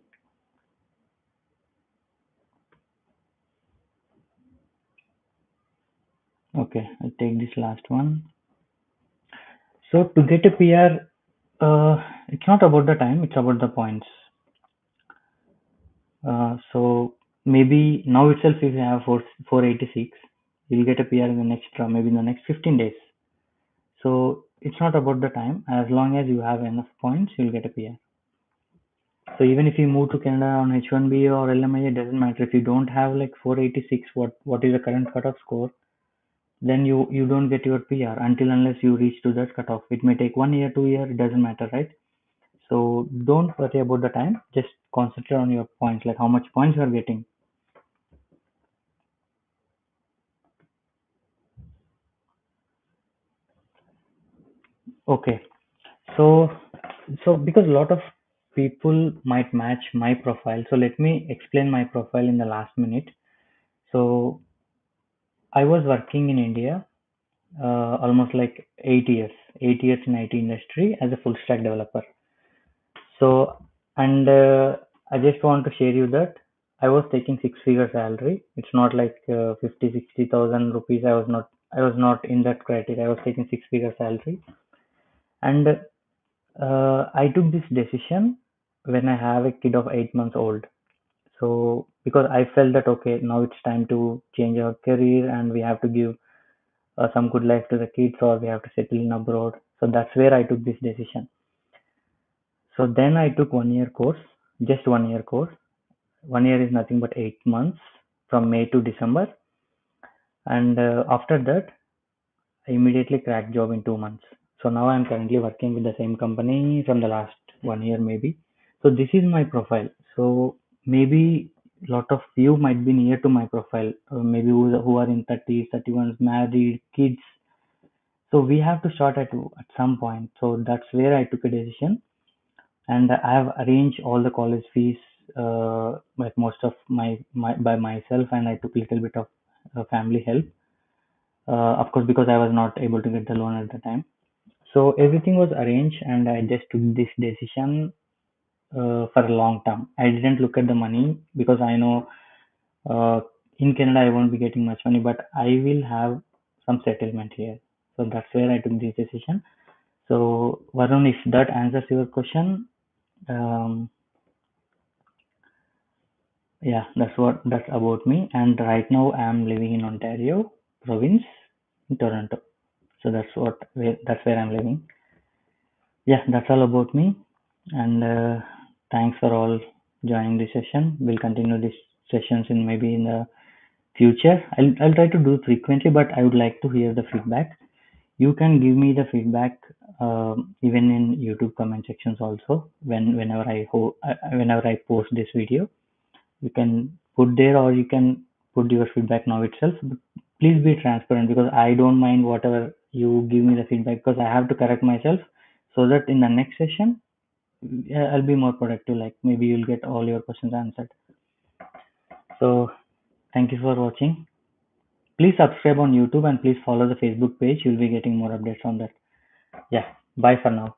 Okay, I'll take this last one. So to get a PR, it's not about the time, it's about the points. So maybe now itself, if you have 486, you'll get a PR in the next maybe in the next 15 days. So it's not about the time. As long as you have enough points, you'll get a PR. So even if you move to Canada on H1B or LMIA, it doesn't matter. If you don't have like 486, what is the current cutoff score, then you don't get your PR until unless you reach to that cutoff. It may take 1 year, 2 year, it doesn't matter, right? So don't worry about the time. Just concentrate on your points, like how much points you are getting. Okay. So, because a lot of people might match my profile, so let me explain my profile in the last minute. So, I was working in India almost like 8 years, 8 years in IT industry as a full stack developer. So, and I just want to share you that I was taking six-figure salary. It's not like 50, 60,000 rupees. I was not in that criteria. I was taking six-figure salary, and I took this decision when I have a kid of 8 months old. So because I felt that okay, now it's time to change our career and we have to give some good life to the kids, or we have to settle in abroad. So that's where I took this decision. So then I took 1 year course, just 1 year course. 1 year is nothing but 8 months from May to December. And after that, I immediately cracked job in 2 months. So now I'm currently working with the same company from the last 1 year maybe. So this is my profile. So maybe a lot of you might be near to my profile. Maybe who are in 30s, 31s, married, kids. So we have to start at some point. So that's where I took a decision, and I have arranged all the college fees, like most of my by myself, and I took a little bit of family help. Of course, because I was not able to get the loan at the time. So everything was arranged, and I just took this decision for a long term. I didn't look at the money because I know uh, in Canada I won't be getting much money, but I will have some settlement here. So that's where I took this decision. So Varun, if that answers your question, um, yeah, that's about me. And right now I'm living in Ontario province in Toronto. So that's where I'm living. Yeah, that's all about me. And thanks for all joining this session. We'll continue these sessions in maybe in the future. I'll try to do it frequently, but I would like to hear the feedback. You can give me the feedback even in YouTube comment sections also. Whenever I post this video, you can put there, or you can put your feedback now itself. But please be transparent, because I don't mind whatever you give me the feedback, because I have to correct myself so that in the next session I'll be more productive. Like maybe you'll get all your questions answered. So thank you for watching. Please subscribe on YouTube and please follow the Facebook page. You'll be getting more updates on that. Yeah. Bye for now.